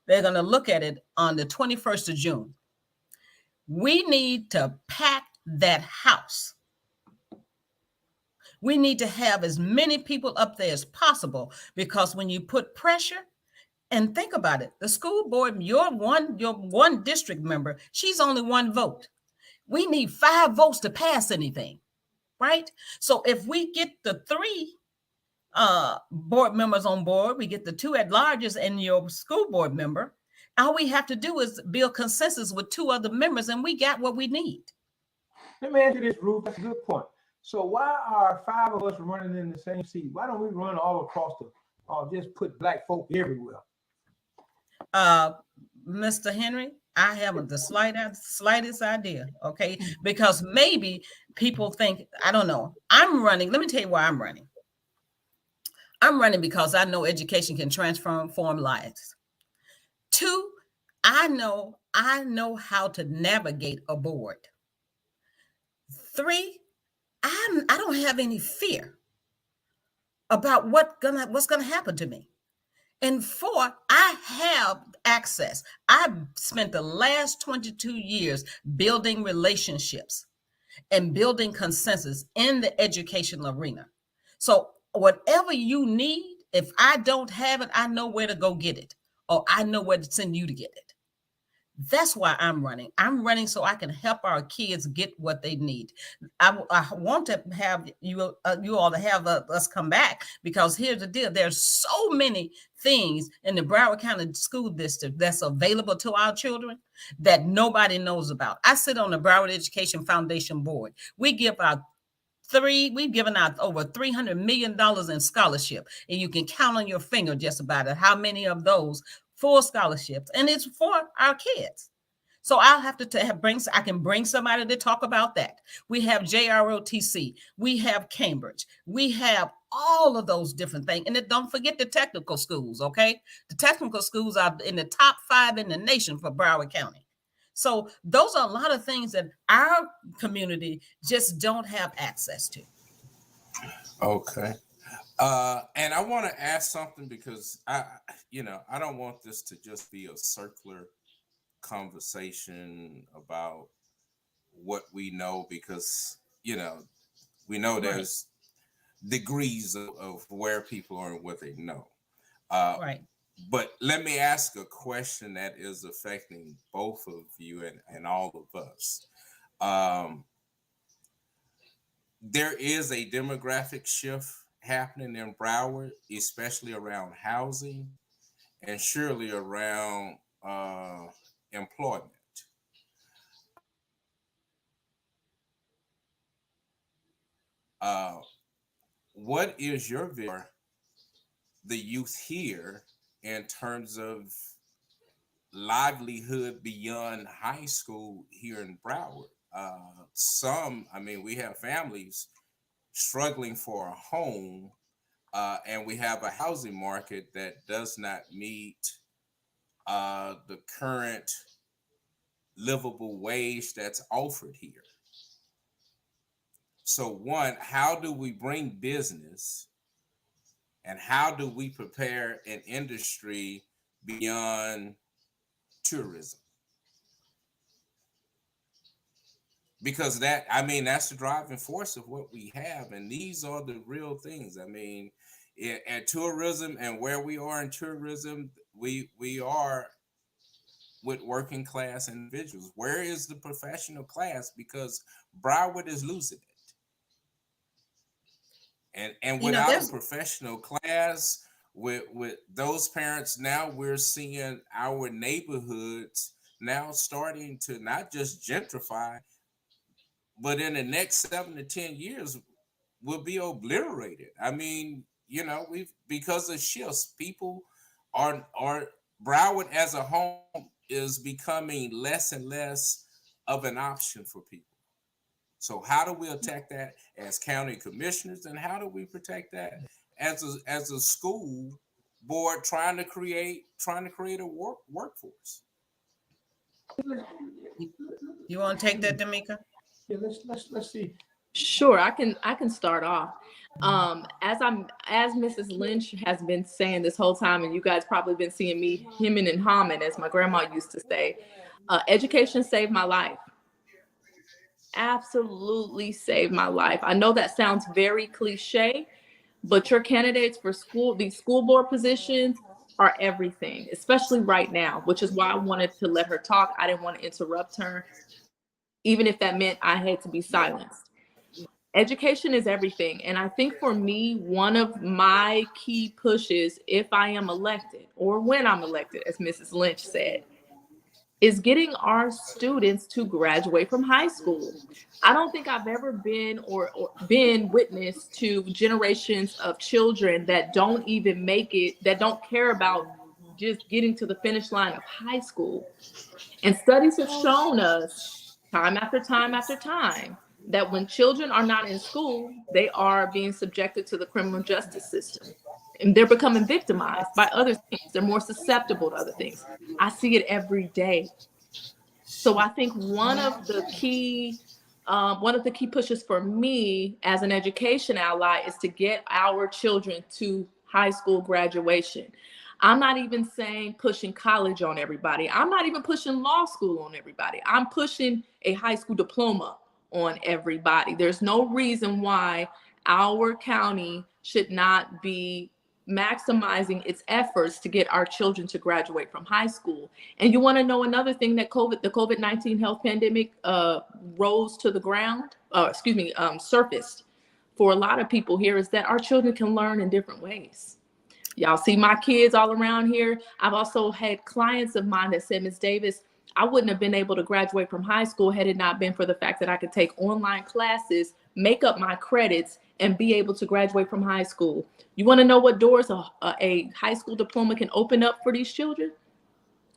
they're going to look at it on the 21st of June. We need to pack that house. We need to have as many people up there as possible, because when you put pressure, and think about it, the school board, your one district member, she's only 1 vote. We need 5 votes to pass anything, right? So if we get the 3 board members on board, we get the 2 at larges and your school board member, all we have to do is build consensus with 2 other members and we got what we need. Let me answer this, Ruth. That's a good point. So why are 5 of us running in the same seat? Why don't we run all across just put black folk everywhere? Mr. Henry, I haven't the slightest idea. Okay. Because maybe people think, I don't know. I'm running. Let me tell you why I'm running. I'm running because I know education can transform lives. 2, I know how to navigate a board. 3, I don't have any fear about what's gonna happen to me. And 4, I have access. I've spent the last 22 years building relationships and building consensus in the educational arena. So whatever you need, if I don't have it, I know where to go get it, or I know where to send you to get it. That's why I'm running. I'm running so I can help our kids get what they need. I want to have you all to have us come back, because here's the deal. There's so many things in the Broward County School District that's available to our children that nobody knows about. I sit on the Broward Education Foundation board. We give out We've given out over $300 million in scholarship, and you can count on your finger just about it how many of those full scholarships, and it's for our kids. So I'll have to I can bring somebody to talk about that. We have JROTC, we have Cambridge, we have all of those different things. And then don't forget the technical schools, okay? The technical schools are in the top 5 in the nation for Broward County. So those are a lot of things that our community just don't have access to. Okay. And I want to ask something because I don't want this to just be a circular conversation about what we know, because we know there's degrees of where people are and what they know. Right. But let me ask a question that is affecting both of you and all of us. There is a demographic shift happening in Broward, especially around housing and surely around employment. What is your vision for the youth here in terms of livelihood beyond high school here in Broward? We have families struggling for a home, and we have a housing market that does not meet the current livable wage that's offered here. So one, how do we bring business and how do we prepare an industry beyond tourism? Because that's the driving force of what we have. And these are the real things. At tourism and where we are in tourism, we are with working class individuals. Where is the professional class? Because Broward is losing it. And without a professional class, with those parents, now we're seeing our neighborhoods now starting to not just gentrify, but in the next 7 to 10 years will be obliterated. Because of shifts, people are Broward as a home is becoming less and less of an option for people. So how do we attack that as county commissioners, and how do we protect that as a school board trying to create a workforce? You want to take that, Dameka? Yeah, let's see. Sure, I can start off. As Mrs. Lynch has been saying this whole time, and you guys probably been seeing me hemming and hawing, as my grandma used to say, education saved my life. Absolutely saved my life. I know that sounds very cliche, but your candidates for these school board positions are everything, especially right now, which is why I wanted to let her talk. I didn't want to interrupt her, even if that meant I had to be silenced. Education is everything. And I think for me, one of my key pushes, if I am elected or when I'm elected, as Mrs. Lynch said, is getting our students to graduate from high school. I don't think I've ever been or been witness to generations of children that don't even make it, that don't care about just getting to the finish line of high school. And studies have shown us time after time after time that when children are not in school, they are being subjected to the criminal justice system. And they're becoming victimized by other things. They're more susceptible to other things. I see it every day. So I think one of the key pushes for me as an education ally is to get our children to high school graduation. I'm not even saying pushing college on everybody. I'm not even pushing law school on everybody. I'm pushing a high school diploma on everybody. There's no reason why our county should not be maximizing its efforts to get our children to graduate from high school. And you want to know another thing that the COVID-19 health pandemic rose to the ground, surfaced for a lot of people here, is that our children can learn in different ways. Y'all see my kids all around here. I've also had clients of mine that said, Ms. Davis, I wouldn't have been able to graduate from high school had it not been for the fact that I could take online classes make up my credits, and be able to graduate from high school. You want to know what doors a high school diploma can open up for these children?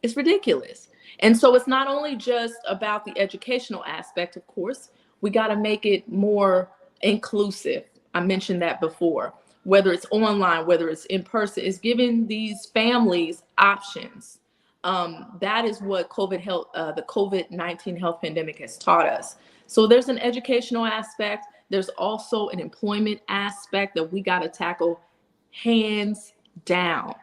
It's ridiculous. And so it's not only just about the educational aspect, of course, we got to make it more inclusive. I mentioned that before. Whether it's online, whether it's in person, it's giving these families options. That is what the COVID-19 health pandemic has taught us. So there's an educational aspect. There's also an employment aspect that we got to tackle hands down.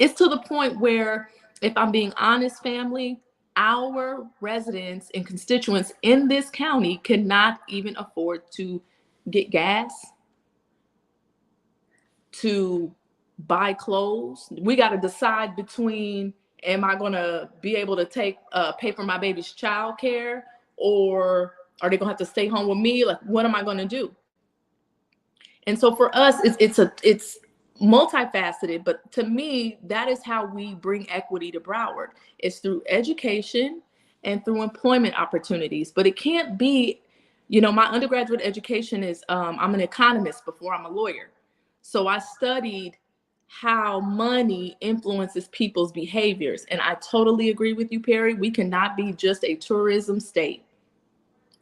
It's to the point where, if I'm being honest, family, our residents and constituents in this county cannot even afford to get gas, to buy clothes. We got to decide between, am I going to be able to pay for my baby's child care, or are they going to have to stay home with me? Like, what am I going to do? And so for us, it's multifaceted, but to me, that is how we bring equity to Broward. It's through education and through employment opportunities. But it can't be, my undergraduate education is, I'm an economist before I'm a lawyer. So I studied how money influences people's behaviors. And I totally agree with you, Perry. We cannot be just a tourism state.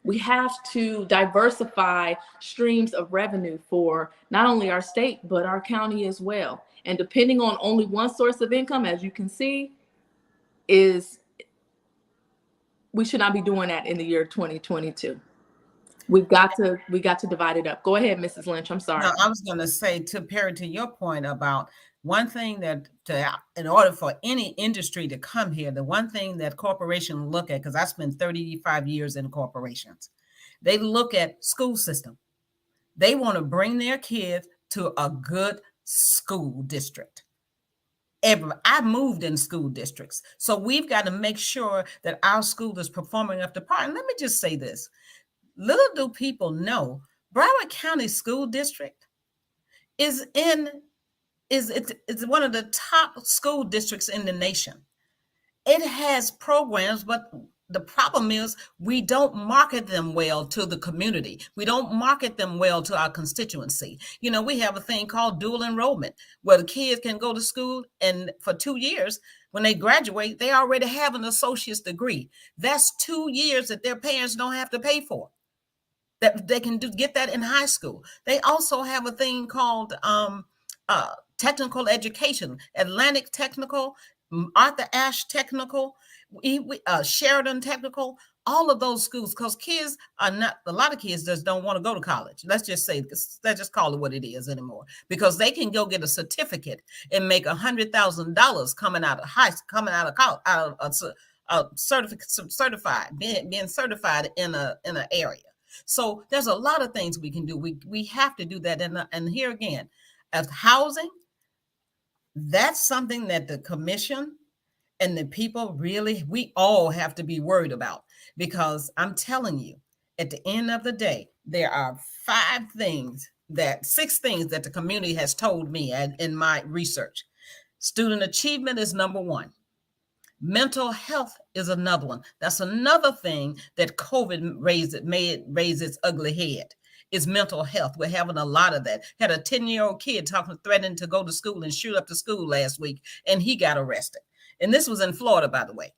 We have to diversify streams of revenue for not only our state, but our county as well. And depending on only one source of income, as you can see, we should not be doing that in the year 2022. We got to divide it up. Go ahead, Mrs. Lynch. I'm sorry. No, I was going to say, to Perry, to your point about one thing in order for any industry to come here, the one thing that corporations look at, because I spent 35 years in corporations, they look at school system. They want to bring their kids to a good school district. I moved in school districts. So we've got to make sure that our school is performing up to par. And let me just say this. Little do people know, Broward County School District is one of the top school districts in the nation. It has programs, but the problem is we don't market them well to the community. We don't market them well to our constituency. We have a thing called dual enrollment, where the kids can go to school, and for 2 years, when they graduate, they already have an associate's degree. That's 2 years that their parents don't have to pay for. That they can get that in high school. They also have a thing called technical education, Atlantic Technical, Arthur Ashe Technical, Sheridan Technical, all of those schools, because kids are not, a lot of kids just don't want to go to college. Let's just call it what it is anymore, because they can go get a certificate and make $100,000 coming out of college, certified, being certified in an area. So there's a lot of things we can do. We have to do that. And here again, as housing, that's something that the commission and the people we all have to be worried about, because I'm telling you, at the end of the day, there are 6 things that the community has told me in my research. Student achievement is number 1. Mental health is another one. That's another thing that COVID made raise its ugly head, is mental health. We're having a lot of that. Had a 10-year-old kid threatening to go to school and shoot up the school last week, and he got arrested. And this was in Florida, by the way.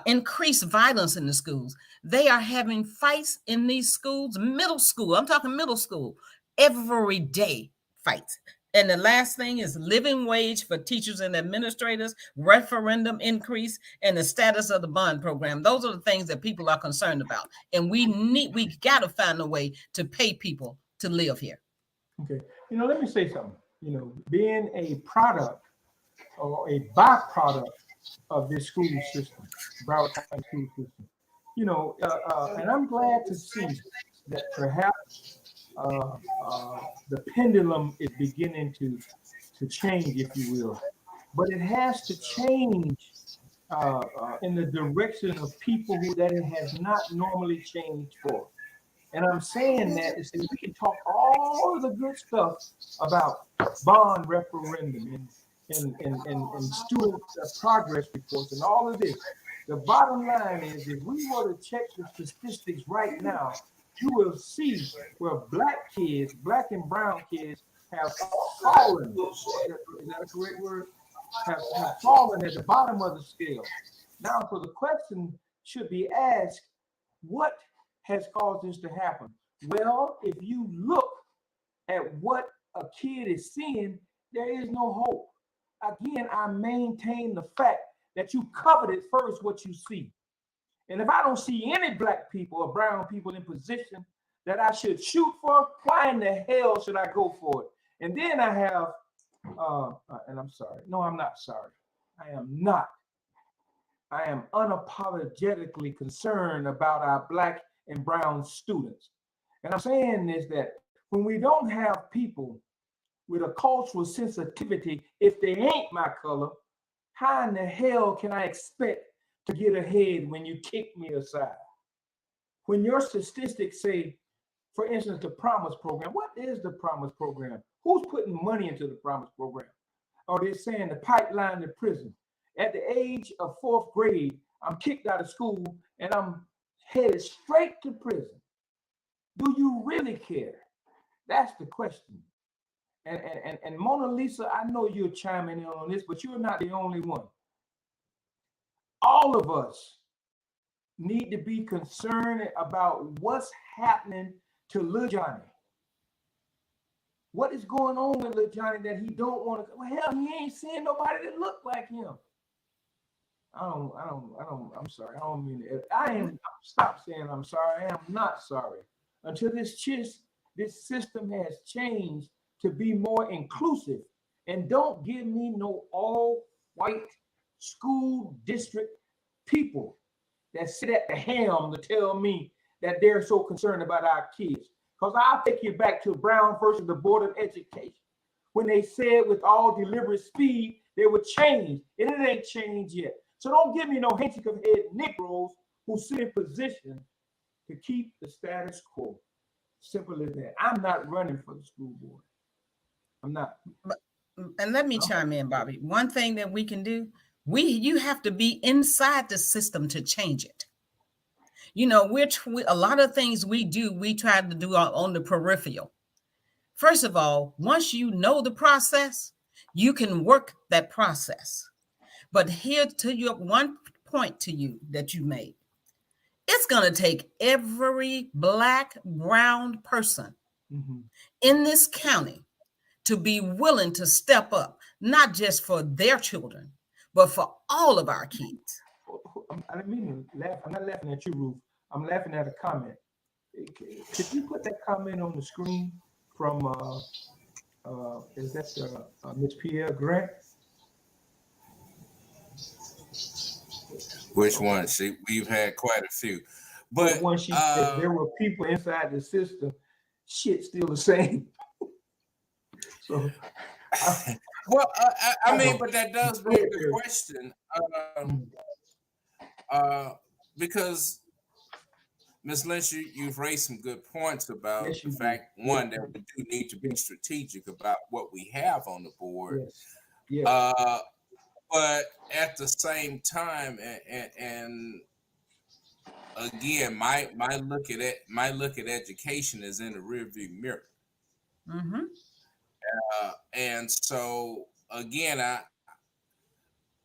Increased violence in the schools. They are having fights in these schools, middle school. I'm talking middle school, every day fights. And the last thing is living wage for teachers and administrators, referendum increase, and the status of the bond program. Those are the things that people are concerned about. And we got to find a way to pay people to live here. Okay. Let me say something. Being a product or a byproduct of this school system, Broward County school system, and I'm glad to see that perhaps the pendulum is beginning to change, if you will, but it has to change in the direction of people that it has not normally changed for. And I'm saying that is that we can talk all of the good stuff about bond referendum and student progress reports and all of this. The bottom line is, if we were to check the statistics right now, you will see where black kids, black and brown kids, have fallen. Is that a correct word? Have fallen at the bottom of the scale. Now, so the question should be asked, what has caused this to happen? Well, if you look at what a kid is seeing, there is no hope. Again, I maintain the fact that you coveted first what you see. And if I don't see any black people or brown people in position that I should shoot for, why in the hell should I go for it? And then I have, and I'm sorry. No, I'm not sorry. I am not. I am unapologetically concerned about our black and brown students. And I'm saying is that when we don't have people with a cultural sensitivity, if they ain't my color, how in the hell can I expect to get ahead when you kick me aside? When your statistics say, for instance, the Promise Program, what is the Promise Program? Who's putting money into the Promise Program? Or they're saying the pipeline to prison. At the age of 4th grade, I'm kicked out of school and I'm headed straight to prison. Do you really care? That's the question. And Mona Lisa, I know you're chiming in on this, but you're not the only one. All of us need to be concerned about what's happening to Lil Johnny. What is going on with Lil Johnny that he don't want to? Well, hell, he ain't seeing nobody that look like him. I'm sorry. I don't mean it. Stop saying I'm sorry. I am not sorry. Until this system has changed to be more inclusive. And don't give me no all white school district people that sit at the helm to tell me that they're so concerned about our kids. Because I'll take you back to Brown versus the Board of Education, when they said with all deliberate speed they would change, and it ain't changed yet. So don't give me no handkerchief head Negroes who sit in position to keep the status quo. Simple as that. I'm not running for the school board. I'm not. And let me chime in, Bobby. One thing that we can do, you have to be inside the system to change it. You know, a lot of things we do, we try to do on the peripheral. First of all, once you know the process, you can work that process. But here to your one point to you that you made, it's going to take every black, brown person in this county to be willing to step up, not just for their children, but for all of our kids. I didn't mean to laugh. I'm not laughing at you, Ruth. I'm laughing at a comment. Could you put that comment on the screen from, is that Ms. Pierre Grant? Which one? We've had quite a few. But when she said there were people inside the system, shit still the same. So, well, I mean, but that does bring the question, because Ms. Lynch, you've raised some good points about the fact, one, that we do need to be strategic about what we have on the board. Yes. But at the same time, and again, my look at education is in the rearview mirror. Mm-hmm. And so again,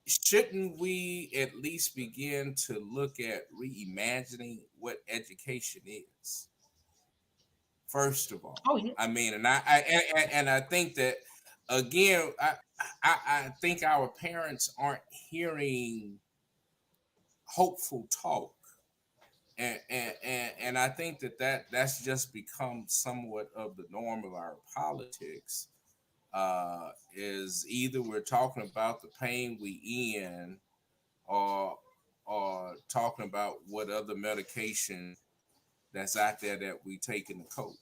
shouldn't we at least begin to look at reimagining what education is? First of all, I mean, and I think that again, I think our parents aren't hearing hopeful talk, and I think that's just become somewhat of the norm of our politics. Is either we're talking about the pain we in, or talking about what other medication that's out there that we take in the cope.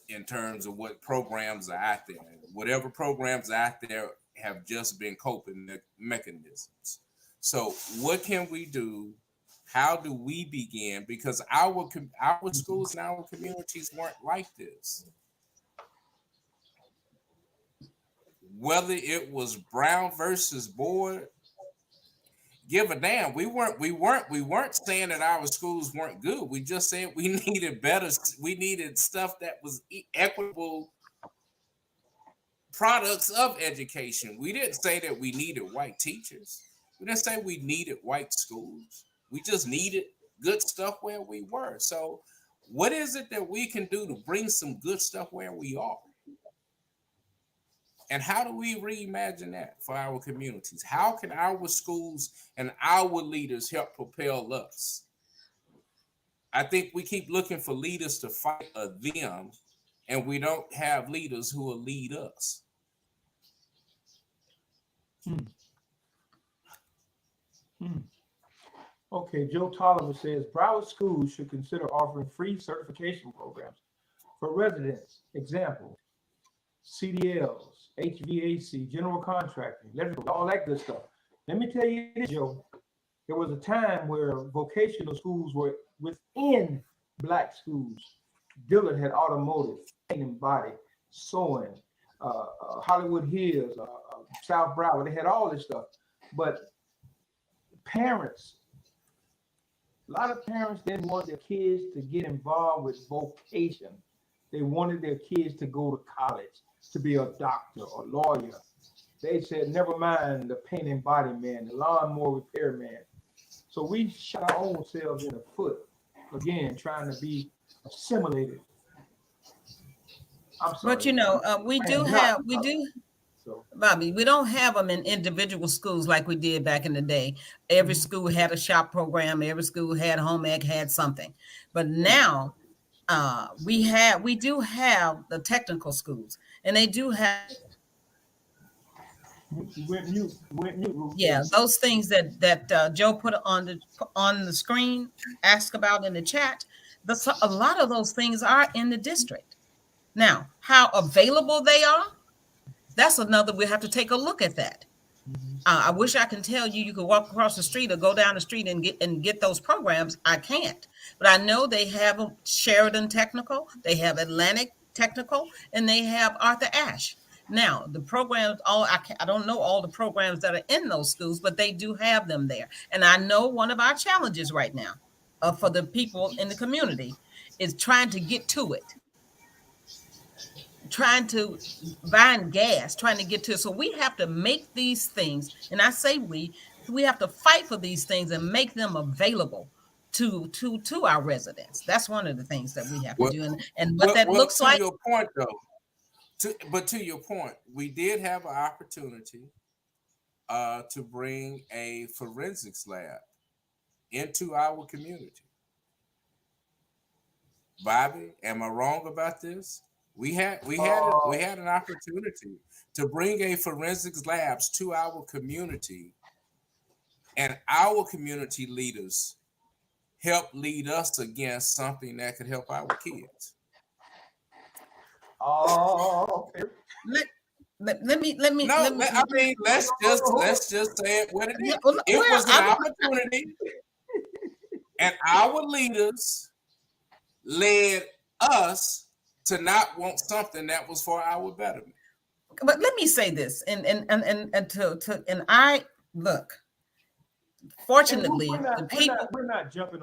In terms of what programs are out there, whatever programs are out there have just been coping mechanisms. So what can we do? How do we begin? Because our schools and our communities weren't like this. Whether it was Brown versus Board, give a damn. We weren't saying that our schools weren't good. We just said we needed better. We needed stuff that was equitable products of education. We didn't say that we needed white teachers. We didn't say we needed white schools. We just needed good stuff where we were. So what is it that we can do to bring some good stuff where we are? And how do we reimagine that for our communities? How can our schools and our leaders help propel us? I think we keep looking for leaders to fight them, and we don't have leaders who will lead us. Okay, Joe Tolliver says Broward schools should consider offering free certification programs for residents. Example, CDLs, HVAC, general contracting, electrical, all that good stuff. Let me tell you this, Joe. There was a time where vocational schools were within Black schools. Dillard had automotive, paint and body, sewing, Hollywood Hills, South Broward. They had all this stuff. But parents, a lot of parents didn't want their kids to get involved with vocation. They wanted their kids to go to college, to be a doctor or lawyer. They said, never mind the paint and body man, the lawnmower repair man. So we shot our own selves in the foot, again, trying to be assimilated. I'm sorry. But you know, we do, Bobby, we don't have them in individual schools like we did back in the day. Every school had a shop program. Every school had home ec, had something. But now we do have the technical schools, and they do have those things that Joe put on the screen, asked about in the chat. A lot of those things are in the district. Now, how available they are, that's another, we have to take a look at that. I wish I can tell you could walk across the street or go down the street and get those programs. I can't, but I know they have Sheridan Technical, they have Atlantic Technical, and they have Arthur Ashe. Now, the programs, I don't know all the programs that are in those schools, but they do have them there. And I know one of our challenges right now for the people in the community is trying to get to it. Trying to find gas, trying to get to it. So we have to make these things, and I say we have to fight for these things and make them available to our residents. That's one of the things that we have to do. And what that looks like. To your point, though, to your point, we did have an opportunity to bring a forensics lab into our community. Bobby, am I wrong about this? We had an opportunity to bring a forensics labs to our community, and our community leaders help lead us against something that could help our kids. Oh, okay. Let me. I mean, let's just say it what it is. It was an opportunity, and our leaders led us to not want something that was for our betterment. But let me say this, and I look. Fortunately, we're not jumping.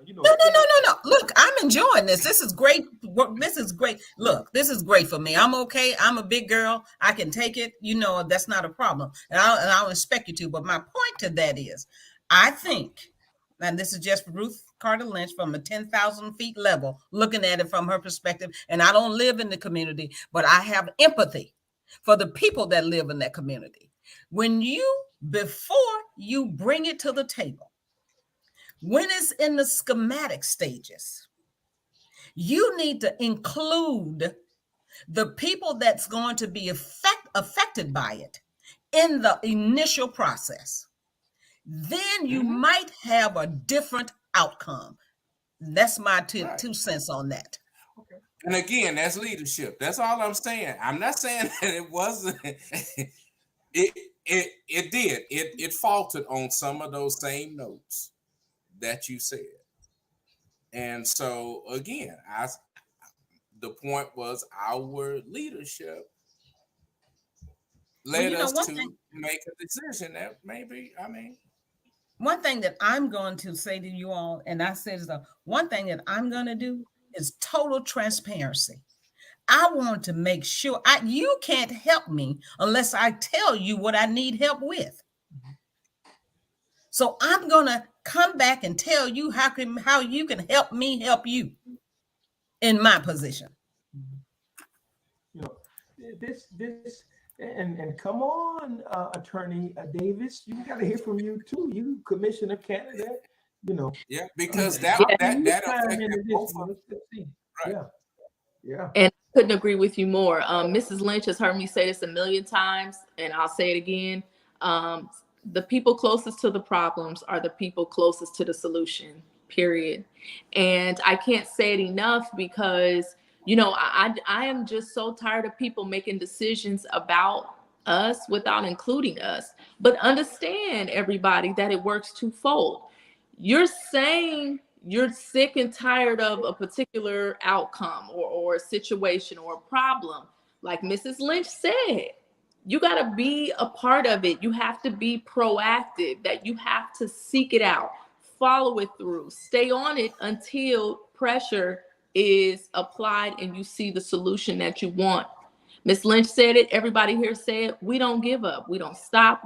You know. No. Look, I'm enjoying this. This is great. This is great. Look, this is great for me. I'm okay. I'm a big girl. I can take it. You know, that's not a problem. And I'll expect you to. But my point to that is, I think, and this is just Ruth Carter-Lynch from a 10,000 feet level, looking at it from her perspective. And I don't live in the community, but I have empathy for the people that live in that community. Before you bring it to the table, when it's in the schematic stages, you need to include the people that's going to be affected by it in the initial process. Then you might have a different outcome. That's my 2 cents on that. Okay. And again, that's leadership. That's all I'm saying. I'm not saying that it wasn't. It did. It faltered on some of those same notes that you said. And so again, the point was our leadership led us to make a decision that maybe, one thing that I'm going to say to you all, and I said, one thing that I'm going to do is total transparency. I want to make sure you can't help me unless I tell you what I need help with. So I'm going to come back and tell you how you can help me help you in my position. You know, this and come on, Attorney Davis, you got to hear from you too. You commissioner candidate, you know. Yeah, because that affected both of them. Right. Yeah. And I couldn't agree with you more. Mrs. Lynch has heard me say this a million times, and I'll say it again. The people closest to the problems are the people closest to the solution, period. And I can't say it enough because, you know, I am just so tired of people making decisions about us without including us. But understand, everybody, that it works twofold. You're saying you're sick and tired of a particular outcome or a situation or a problem. Like Mrs. Lynch said, you got to be a part of it. You have to be proactive, that you have to seek it out, follow it through, stay on it until pressure is applied and you see the solution that you want. Ms. Lynch said it. Everybody here said, we don't give up. We don't stop.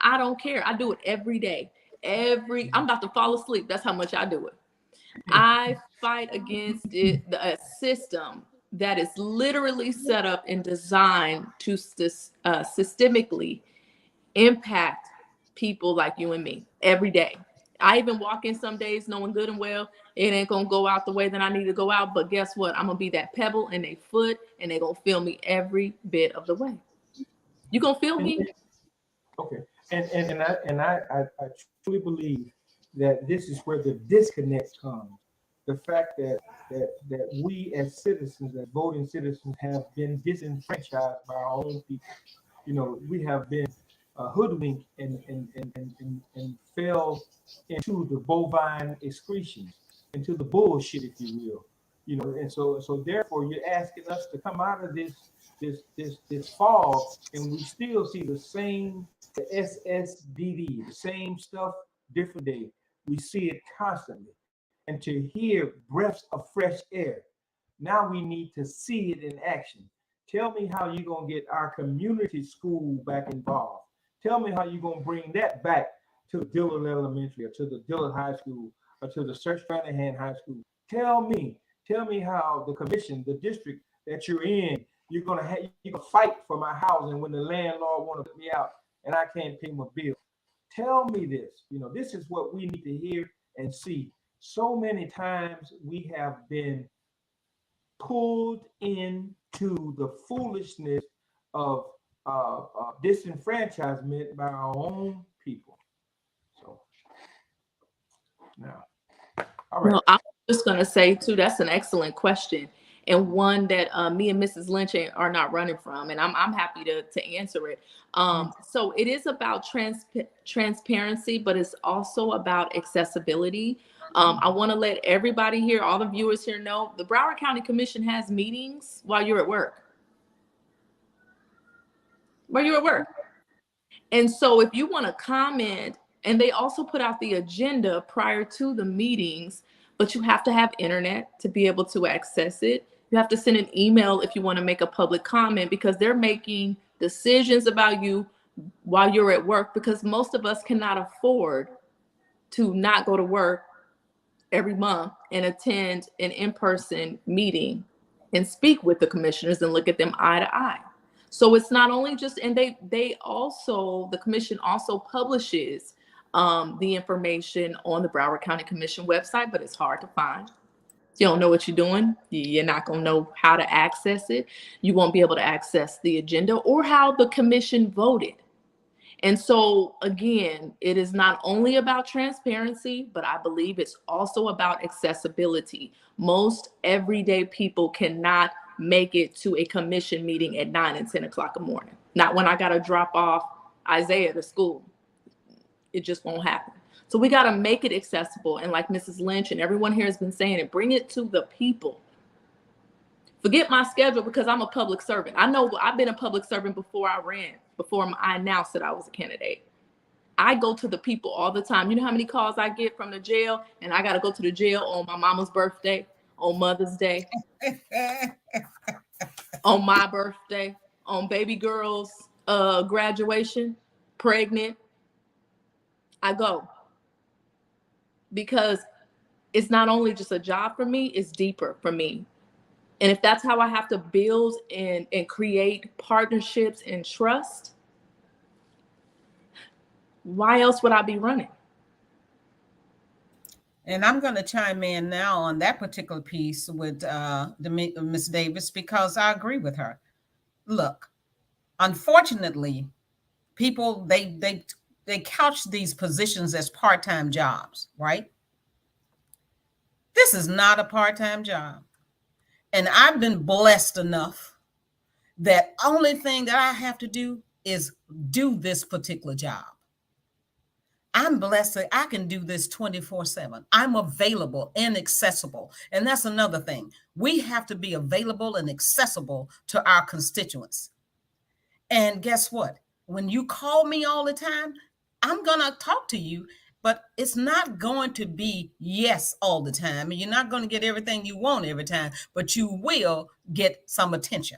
I don't care. I do it every day. I'm about to fall asleep. That's how much I do it. I fight against a system that is literally set up and designed to systemically impact people like you and me every day. I even walk in some days knowing good and well it ain't gonna go out the way that I need to go out, but guess what? I'm gonna be that pebble in their foot, and they're gonna feel me every bit of the way. You gonna feel me? Okay, and I truly believe that this is where the disconnect comes. The fact that we as citizens, as voting citizens, have been disenfranchised by our own people. You know, we have been hoodwinked and fell into the bovine excretion, into the bullshit, if you will. You know, and so therefore you're asking us to come out of this fog, and we still see the SSDD, the same stuff, different day. We see it constantly. And to hear breaths of fresh air. Now we need to see it in action. Tell me how you're going to get our community school back involved. Tell me how you're going to bring that back to Dillard Elementary or to the Dillard High School or to the Sir Stranahan High School. Tell me how the commission, the district that you're in, you're going to fight for my housing when the landlord want to put me out and I can't pay my bill. Tell me this. You know, this is what we need to hear and see. So many times we have been pulled into the foolishness of disenfranchisement by our own people. So now, all right. Well, I'm just going to say too, that's an excellent question, and one that me and Mrs. Lynch are not running from, and I'm happy to answer it. So it is about transparency, but it's also about accessibility. I want to let everybody here, all the viewers here, know the Broward County Commission has meetings while you're at work. And so if you want to comment, and they also put out the agenda prior to the meetings, but you have to have internet to be able to access it. You have to send an email if you want to make a public comment, because they're making decisions about you while you're at work, because most of us cannot afford to not go to work every month and attend an in-person meeting and speak with the commissioners and look at them eye to eye. So it's not only just, and they also, the commission also publishes the information on the Broward County Commission website, but it's hard to find. If you don't know what you're doing, you're not going to know how to access it. You won't be able to access the agenda or how the commission voted. And so, again, it is not only about transparency, but I believe it's also about accessibility. Most everyday people cannot make it to a commission meeting at 9 and 10 o'clock in the morning. Not when I got to drop off Isaiah to school. It just won't happen. So we got to make it accessible. And like Mrs. Lynch and everyone here has been saying it, bring it to the people. Forget my schedule, because I'm a public servant. I know I've been a public servant before I ran, before I announced that I was a candidate. I go to the people all the time. You know how many calls I get from the jail, and I got to go to the jail on my mama's birthday, on Mother's Day, on my birthday, on baby girl's graduation, pregnant. I go because it's not only just a job for me, it's deeper for me. And if that's how I have to build and create partnerships and trust, why else would I be running? And I'm going to chime in now on that particular piece with Miss Davis, because I agree with her. Look, unfortunately, people, they couch these positions as part-time jobs, right? This is not a part-time job. And I've been blessed enough that only thing that I have to do is do this particular job. I'm blessed that I can do this 24/7. I'm available and accessible. And that's another thing. We have to be available and accessible to our constituents. And guess what? When you call me all the time, I'm going to talk to you, but it's not going to be yes all the time. And you're not going to get everything you want every time, but you will get some attention.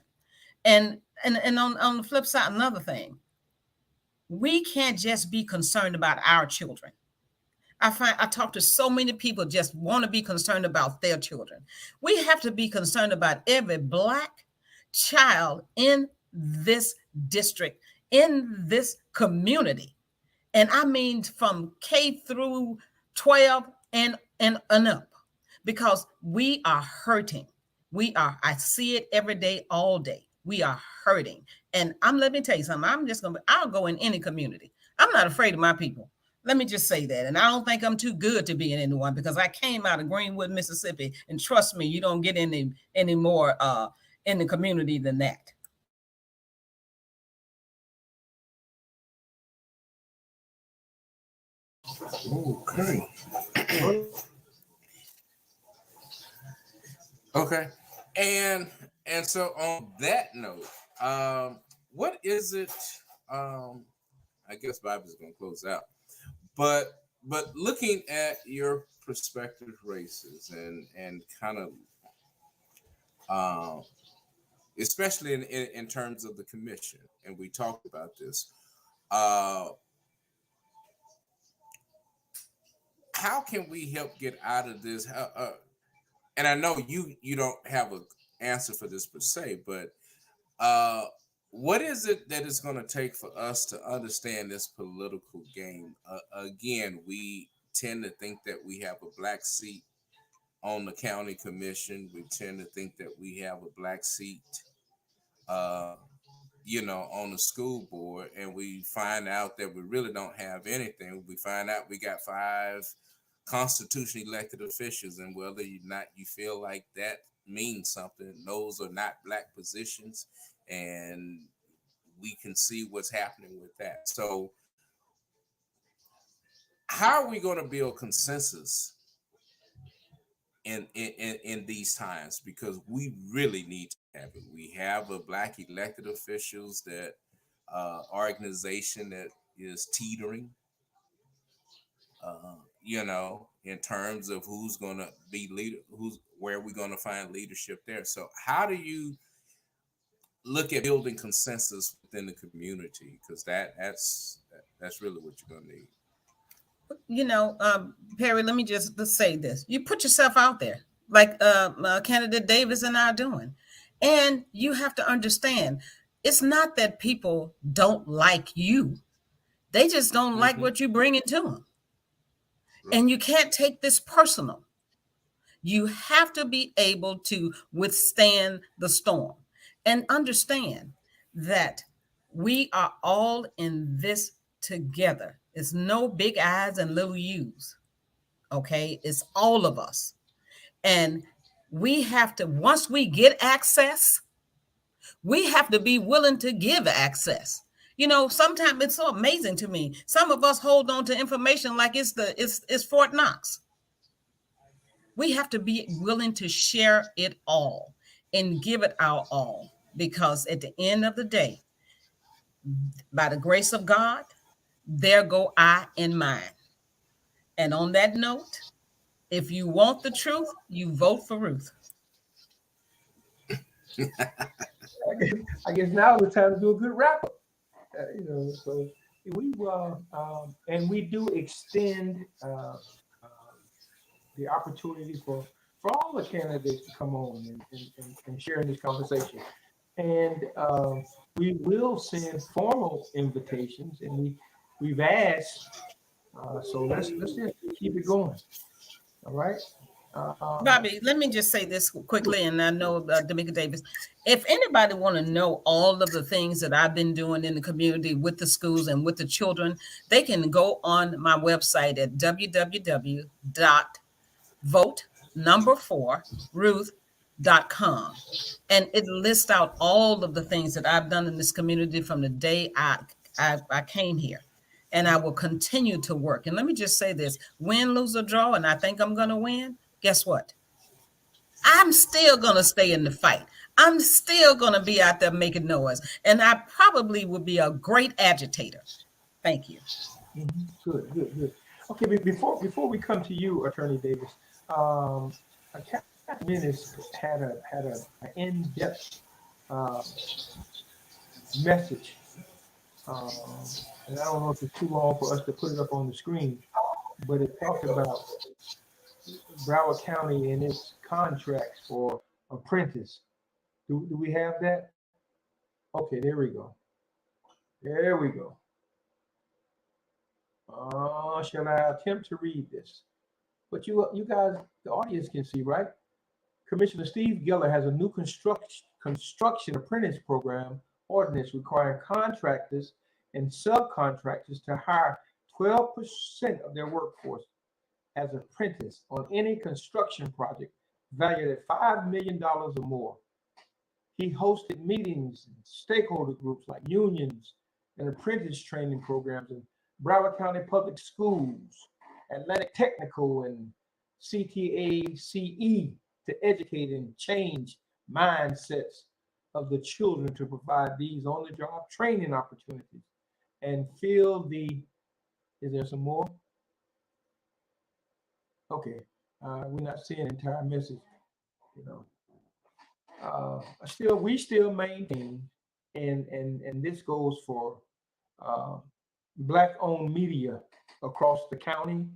And on the flip side, another thing, we can't just be concerned about our children. I talk to so many people just want to be concerned about their children. We have to be concerned about every Black child in this district, in this community. And I mean from K through 12 and up, because we are hurting. I see it every day, all day. We are hurting. And let me tell you something. I'll go in any community. I'm not afraid of my people. Let me just say that. And I don't think I'm too good to be in anyone, because I came out of Greenwood, Mississippi. And trust me, you don't get any more in the community than that. Okay. Okay. And so on that note, what is it? I guess Bobby's gonna close out. But looking at your prospective races and kind of especially in terms of the commission, and we talked about this. How can we help get out of this? And I know you don't have an answer for this per se, but what is it that it's going to take for us to understand this political game? Again, we tend to think that we have a Black seat on the county commission. We tend to think that we have a Black seat, on the school board, and we find out that we really don't have anything. We find out we got 5 constitutionally elected officials, and whether or not you feel like that means something, those are not Black positions, and we can see what's happening with that. So how are we going to build consensus in these times? Because we really need to have it. We have a Black elected officials that organization that is teetering, in terms of who's going to be leader, where we're going to find leadership there. So how do you look at building consensus within the community? Because that's really what you're going to need. Perry, let me just say this. You put yourself out there like candidate Davis and I are doing. And you have to understand, it's not that people don't like you. They just don't like what you bring into them. Right. And you can't take this personal. You have to be able to withstand the storm and understand that we are all in this together. It's no big I's and little U's. Okay. It's all of us. And we have to, once we get access, we have to be willing to give access. Sometimes it's so amazing to me. Some of us hold on to information like it's Fort Knox. We have to be willing to share it all and give it our all, because at the end of the day, by the grace of God, there go I in mine. And on that note, if you want the truth, you vote for Ruth. I guess now is the time to do a good wrap up. So we do extend the opportunity for all the candidates to come on and share in this conversation. And we will send formal invitations, and we've asked. So let's just keep it going. All right. Bobby, let me just say this quickly, and I know Dameka Davis. If anybody want to know all of the things that I've been doing in the community with the schools and with the children, they can go on my website at www.vote4ruth.com, and it lists out all of the things that I've done in this community from the day I came here. And I will continue to work. And let me just say this: win, lose, or draw, and I think I'm going to win. Guess what? I'm still going to stay in the fight. I'm still going to be out there making noise. And I probably would be a great agitator. Thank you. Mm-hmm. Good. Okay, before we come to you, Attorney Davis, Catherine has had an in-depth message. And I don't know if it's too long for us to put it up on the screen, but it talked about Broward County and its contracts for apprentice. Do we have that? Okay, there we go. Shall I attempt to read this? But you guys, the audience can see, right? Commissioner Steve Geller has a new construction apprentice program ordinance requiring contractors and subcontractors to hire 12% of their workforce as apprentice on any construction project valued at $5 million or more. He hosted meetings and stakeholder groups like unions and apprentice training programs in Broward County Public Schools, Atlantic Technical, and CTACE to educate and change mindsets of the children to provide these on-the-job training opportunities and fill the, is there some more? Okay, we're not seeing the entire message, we still maintain, and this goes for Black-owned media across the county,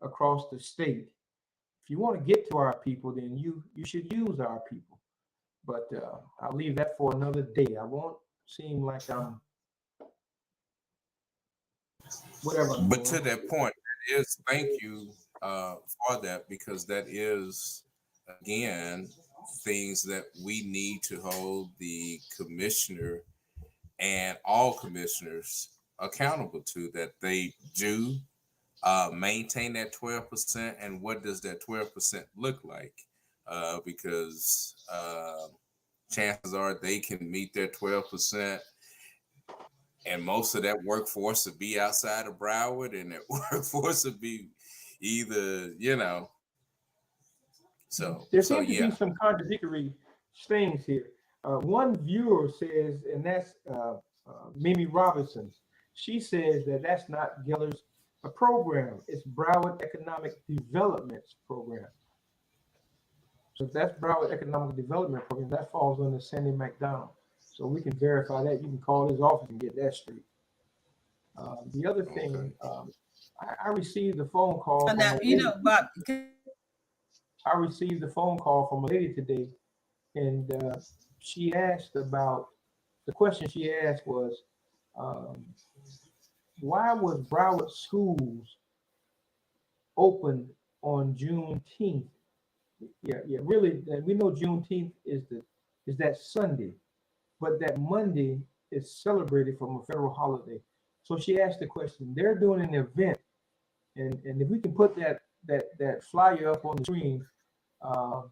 across the state. If you want to get to our people, then you should use our people. But I'll leave that for another day. I won't seem like I'm whatever. But to that point, it is, thank you for that, because that is, again, things that we need to hold the commissioner and all commissioners accountable to, that they do maintain that 12%. And what does that 12% look like? Because chances are they can meet their 12%, and most of that workforce would be outside of Broward, and that workforce would be either, So there seems to be some contradictory things here. One viewer says, and that's Mimi Robinson. She says that that's not Geller's program. It's Broward Economic Development's program. So if that's Broward Economic Development Program, that falls under Sandy McDonald. So we can verify that. You can call his office and get that straight. The other thing, I received a phone call. Now, Bob. I received a phone call from a lady today, and she asked about, the question she asked was, why was Broward schools open on Juneteenth? Yeah, really, we know Juneteenth is that Sunday, but that Monday is celebrated from a federal holiday. So she asked the question, they're doing an event, and if we can put that flyer up on the screen. Well,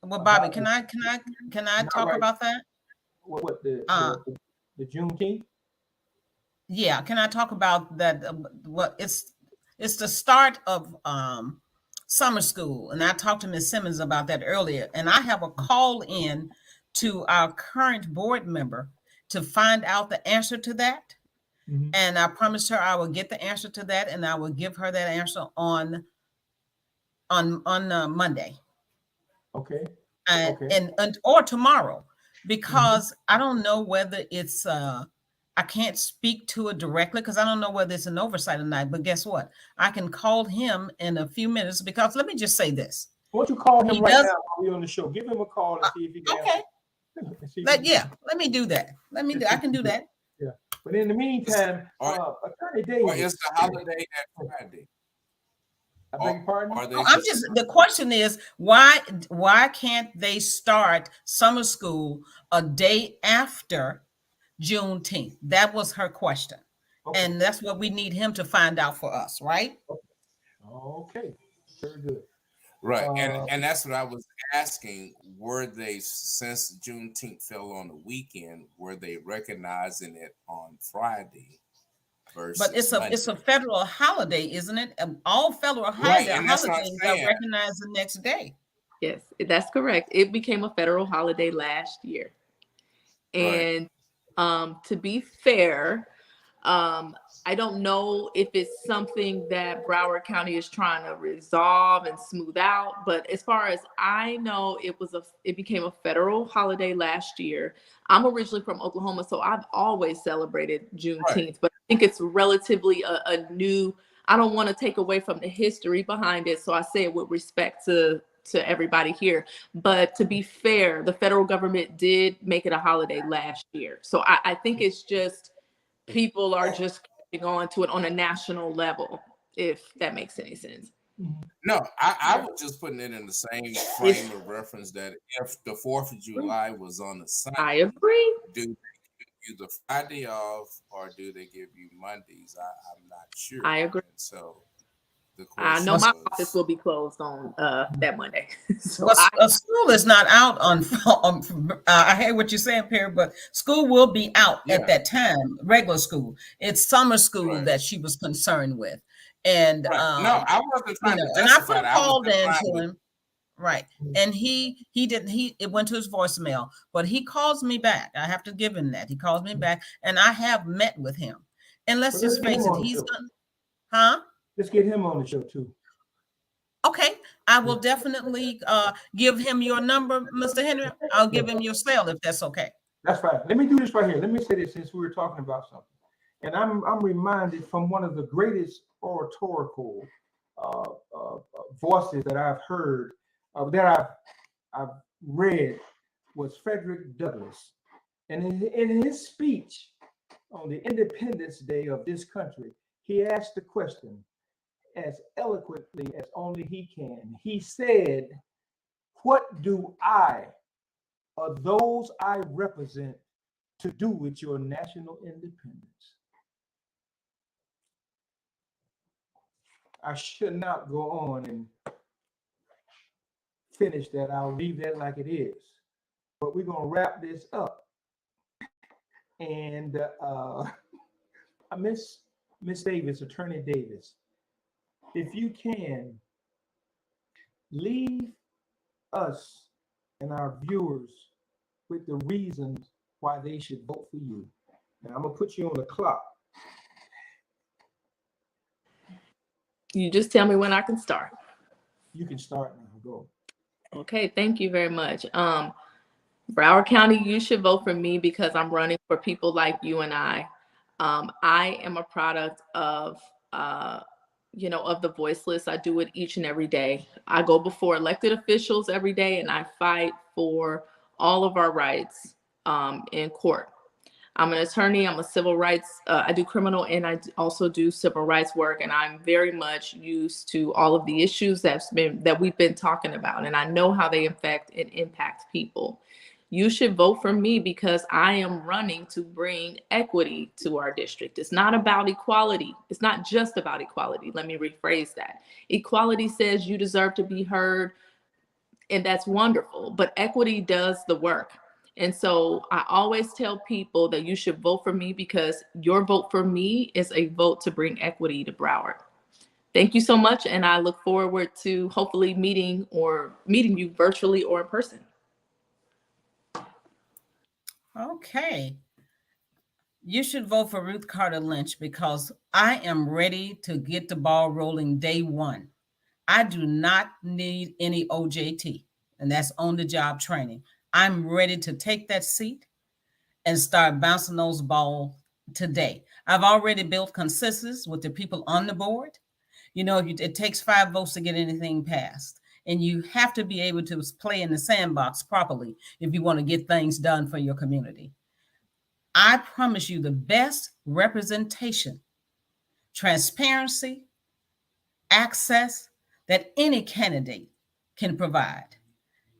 Bobby, can I talk right. about that? What the Juneteenth? Yeah, can I talk about that? What it's the start of summer school, and I talked to Ms. Simmons about that earlier. And I have a call in to our current board member to find out the answer to that. And I promised her I would get the answer to that, and I will give her that answer on Monday. Okay. And or tomorrow, because I don't know whether it's I can't speak to it directly because I don't know whether it's an oversight or not. But guess what? I can call him in a few minutes, because let me just say this. Why don't you call him right now while we're on the show? Give him a call and see if he can. Okay. Let me do that. I can do that. Yeah. But in the meantime, Attorney Davis. Or is the holiday that Friday? I beg your pardon? The question is, why can't they start summer school a day after Juneteenth? That was her question. Okay. And that's what we need him to find out for us, right? Okay. Very good. Right. And that's what I was asking. Were they, since Juneteenth fell on the weekend, were they recognizing it on Friday? But it's a federal holiday, isn't it? All federal holidays are recognized the next day. Yes, that's correct. It became a federal holiday last year. And to be fair, I don't know if it's something that Broward County is trying to resolve and smooth out, but as far as I know, it became a federal holiday last year. I'm originally from Oklahoma, so I've always celebrated Juneteenth, but I think it's relatively a new, I don't want to take away from the history behind it, so I say it with respect to everybody here. But to be fair, the federal government did make it a holiday last year. So I think it's just people are just on to it on a national level, if that makes any sense. No, I was just putting it in the same frame of reference that if the 4th of July was on a Sunday, I agree. Do they give you the Friday off or do they give you Mondays? I'm not sure. I agree. And so the I know my office will be closed on that Monday. So school is not out on I hear what you're saying, Perry, but school will be out at that time, regular school. It's summer school that she was concerned with. And no, I wasn't trying to and I put a call down to him. Right. And it went to his voicemail, but he calls me back. I have to give him that. He calls me back, and I have met with him. And let's just face it, he's gonna, Let's get him on the show too. Okay, I will definitely give him your number, Mr. Henry. I'll give him your cell if that's okay. That's fine. Let me do this right here. Let me say this since we were talking about something. And I'm reminded from one of the greatest oratorical voices that I've heard, that I've read, was Frederick Douglass. And in his speech on the Independence Day of this country, he asked the question as eloquently as only he can. He said, "What do I, or those I represent, to do with your national independence?" I should not go on and finish that. I'll leave that like it is. But we're going to wrap this up. And Miss Davis, Attorney Davis, if you can, leave us and our viewers with the reasons why they should vote for you. Now, I'm going to put you on the clock. You just tell me when I can start. You can start now. Go. Okay, thank you very much. Broward County, you should vote for me because I'm running for people like you and I. I am a product of of the voiceless. I do it each and every day. I go before elected officials every day and I fight for all of our rights in court. I'm an attorney. I'm a civil rights. I do criminal and I also do civil rights work. And I'm very much used to all of the issues that we've been talking about. And I know how they affect and impact people. You should vote for me because I am running to bring equity to our district. It's not about equality. It's not just about equality. Let me rephrase that. Equality says you deserve to be heard, and that's wonderful, but equity does the work. And so I always tell people that you should vote for me because your vote for me is a vote to bring equity to Broward. Thank you so much, and I look forward to hopefully meeting you virtually or in person. Okay. You should vote for Ruth Carter-Lynch because I am ready to get the ball rolling day one. I do not need any OJT, and that's on the job training. I'm ready to take that seat and start bouncing those balls today. I've already built consensus with the people on the board. It takes 5 votes to get anything passed. And you have to be able to play in the sandbox properly if you want to get things done for your community. I promise you the best representation, transparency, access that any candidate can provide.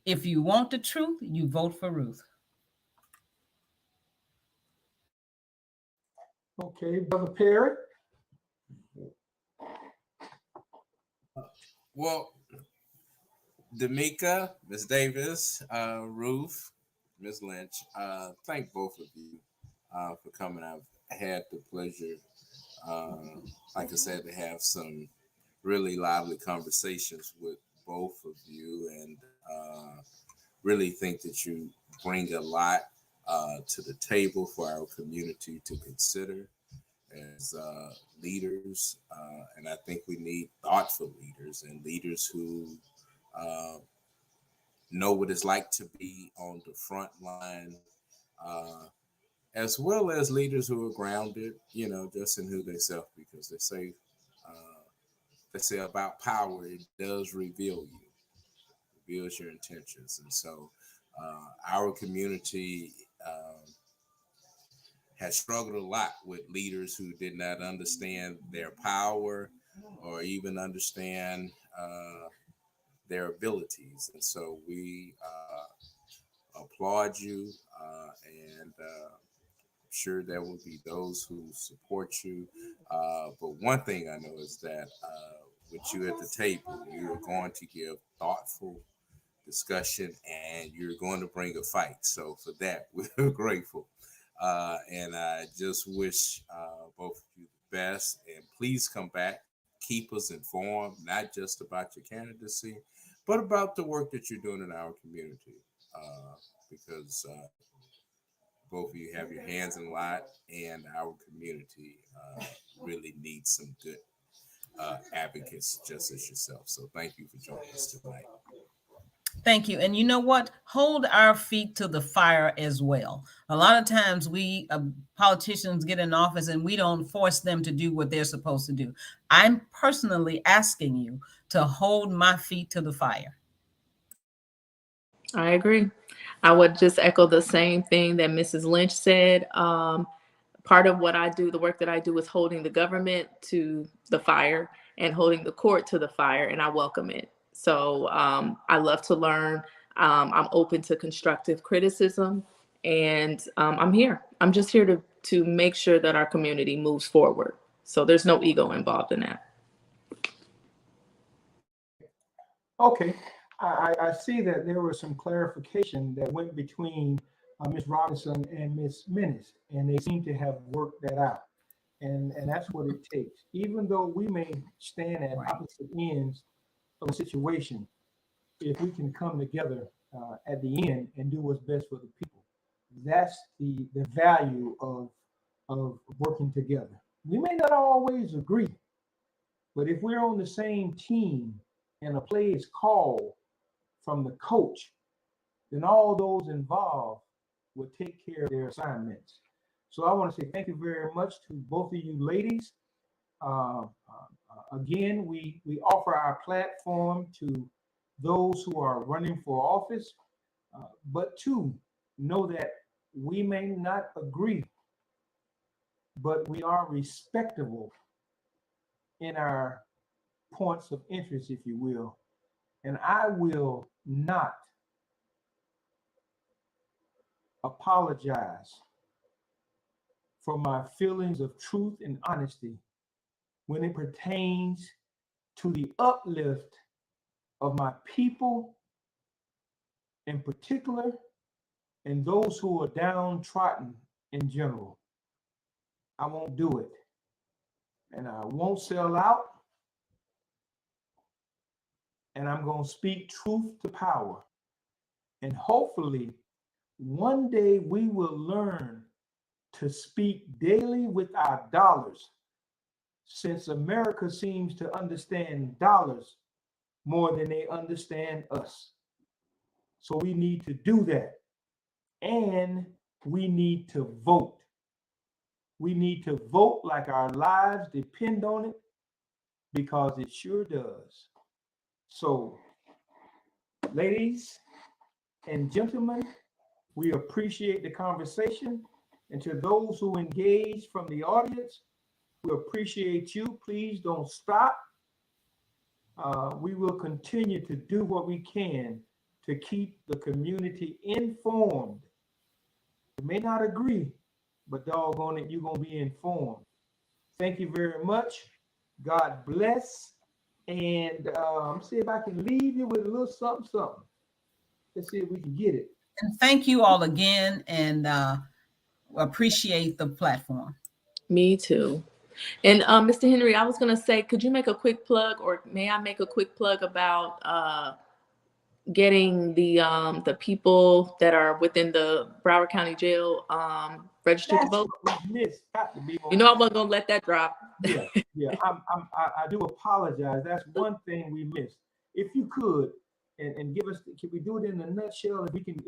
If you want the truth, you vote for Ruth. Okay, Brother Perry. Well, Dameka, Ms. Davis, Ruth, Ms. Lynch, thank both of you for coming. I've had the pleasure, like I said, to have some really lively conversations with both of you, and really think that you bring a lot to the table for our community to consider as leaders. And I think we need thoughtful leaders and leaders who know what it's like to be on the front line, as well as leaders who are grounded, just in who they self, because they say about power, it does reveal you, reveals your intentions. And so our community has struggled a lot with leaders who did not understand their power or even understand their abilities. And so we applaud you, and I'm sure there will be those who support you. But one thing I know is that with you at the table, you are going to give thoughtful discussion and you're going to bring a fight. So for that, we're grateful. And I just wish both of you the best. And please come back, keep us informed, not just about your candidacy, but about the work that you're doing in our community. Because both of you have your hands in a lot, and our community really needs some good advocates just as yourself. So thank you for joining us tonight. Thank you. And you know what? Hold our feet to the fire as well. A lot of times we politicians get in office and we don't force them to do what they're supposed to do. I'm personally asking you to hold my feet to the fire. I agree. I would just echo the same thing that Mrs. Lynch said. Part of what I do, the work that I do, is holding the government to the fire and holding the court to the fire, and I welcome it. So I love to learn. I'm open to constructive criticism, and I'm here. I'm just here to make sure that our community moves forward. So there's no ego involved in that. Okay, I see that there was some clarification that went between Ms. Robinson and Ms. Menace, and they seem to have worked that out. And that's what it takes. Even though we may stand at opposite ends of a situation, if we can come together at the end and do what's best for the people, that's the value of working together. We may not always agree, but if we're on the same team and a play is called from the coach, then all those involved will take care of their assignments. So I want to say thank you very much to both of you ladies. Again, we offer our platform to those who are running for office, but to know that we may not agree, but we are respectable in our points of interest, if you will. And I will not apologize for my feelings of truth and honesty when it pertains to the uplift of my people in particular, and those who are downtrodden in general. I won't do it. And I won't sell out. And I'm going to speak truth to power. And hopefully, one day we will learn to speak daily with our dollars, since America seems to understand dollars more than they understand us. So we need to do that. And we need to vote. We need to vote like our lives depend on it, because it sure does. So, ladies and gentlemen, we appreciate the conversation. And to those who engage from the audience, we appreciate you. Please don't stop. We will continue to do what we can to keep the community informed. You may not agree, but doggone it, you're going to be informed. Thank you very much. God bless. And see if I can leave you with a little something, something. Let's see if we can get it. And thank you all again, and appreciate the platform. Me too. And Mr. Henry, I was going to say, could you make a quick plug, or may I make a quick plug about getting the people that are within the Broward County Jail registered to vote? You know I wasn't going to let that drop. Yeah. I do apologize. That's one thing we missed. If you could, and give us, can we do it in a nutshell? If we can,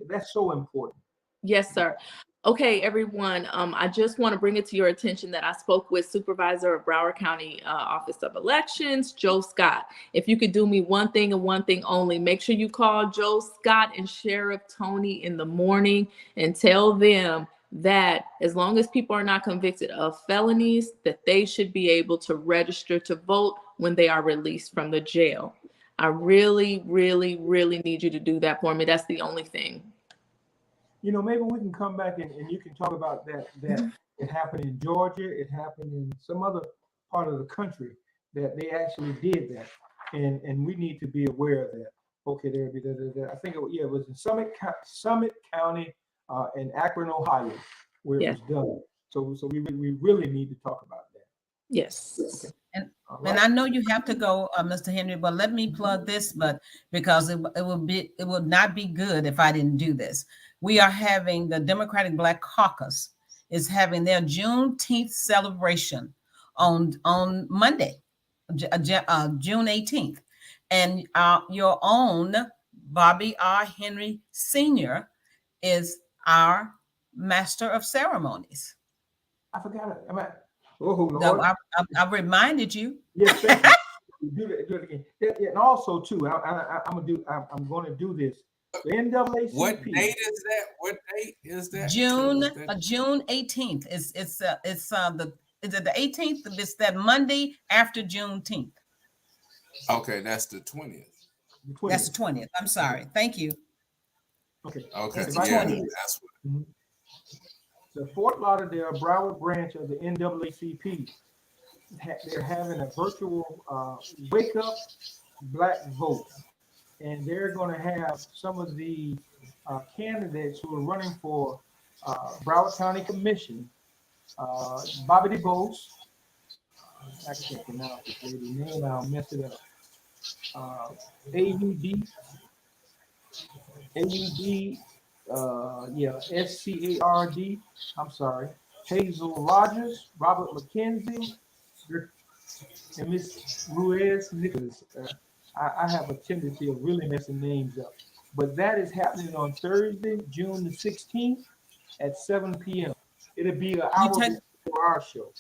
that's so important. Yes, sir. Okay, everyone. I just want to bring it to your attention that I spoke with Supervisor of Broward County Office of Elections, Joe Scott. If you could do me one thing and one thing only, make sure you call Joe Scott and Sheriff Tony in the morning and tell them that as long as people are not convicted of felonies, that they should be able to register to vote when they are released from the jail. I really, really, really need you to do that for me. That's the only thing. You know, maybe we can come back and you can talk about that. It happened in Georgia. It happened in some other part of the country that they actually did that. And we need to be aware of that. Okay, I think it was in Summit County in Akron, Ohio, where it was done. So we really need to talk about that. Yes. Okay. And I know you have to go, Mr. Henry, but let me plug this, but because it would not be good if I didn't do this. We are having the Democratic Black Caucus is having their Juneteenth celebration on Monday, June 18th. And your own Bobby R. Henry Sr. is our master of ceremonies. I forgot it. Oh, Lord. No, I reminded you. Yes, thank you. Do it again. Yeah, and also too, I'm going to do this. The NAACP. What date is that? What date is that? June 18th. It's the 18th? It's that Monday after Juneteenth. Okay, that's the 20th. That's the 20th. I'm sorry. Thank you. Okay. It's the 20th. That's what. The Fort Lauderdale Broward branch of the NAACP, they're having a virtual wake up black vote, and they're going to have some of the candidates who are running for Broward County Commission. Bobby DeBose, I can't pronounce this lady's name, I'll mess it up. SCARD, I'm sorry, Hazel Rogers, Robert McKenzie, and Miss Ruiz Nicholas. I have a tendency of really messing names up, but that is happening on Thursday, June the 16th at 7 p.m. It'll be an hour before our show.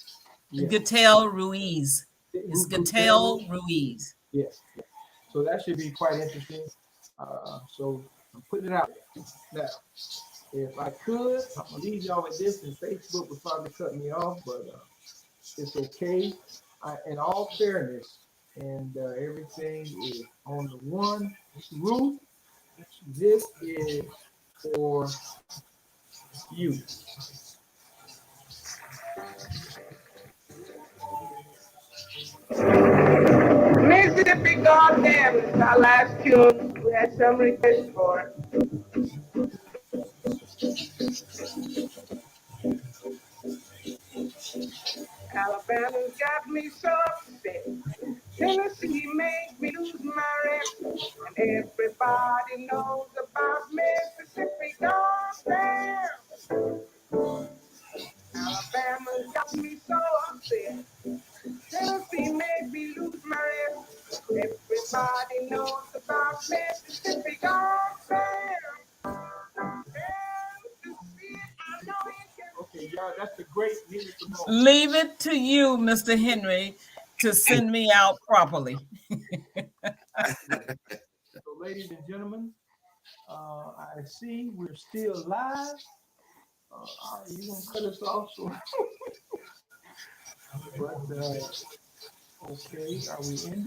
Yes. Gatel Ruiz. It's Gatel Ruiz. Yes. So that should be quite interesting. So I'm putting it out there. Now, if I could, I'm gonna leave y'all with this, and Facebook would probably cut me off, but it's okay. In all fairness, and everything is on the one. Ruth, this is for you. Mississippi, goddamn, it's our last tune. We had some requests for it. Alabama's got me so upset. Tennessee made me lose my rep. And everybody knows about Mississippi, goddamn. the great Nina Simone. Leave it to you, Mr. Henry, to send me out properly. So, ladies and gentlemen, I see we're still live. Are you gonna cut us off? So, but okay, are we ending?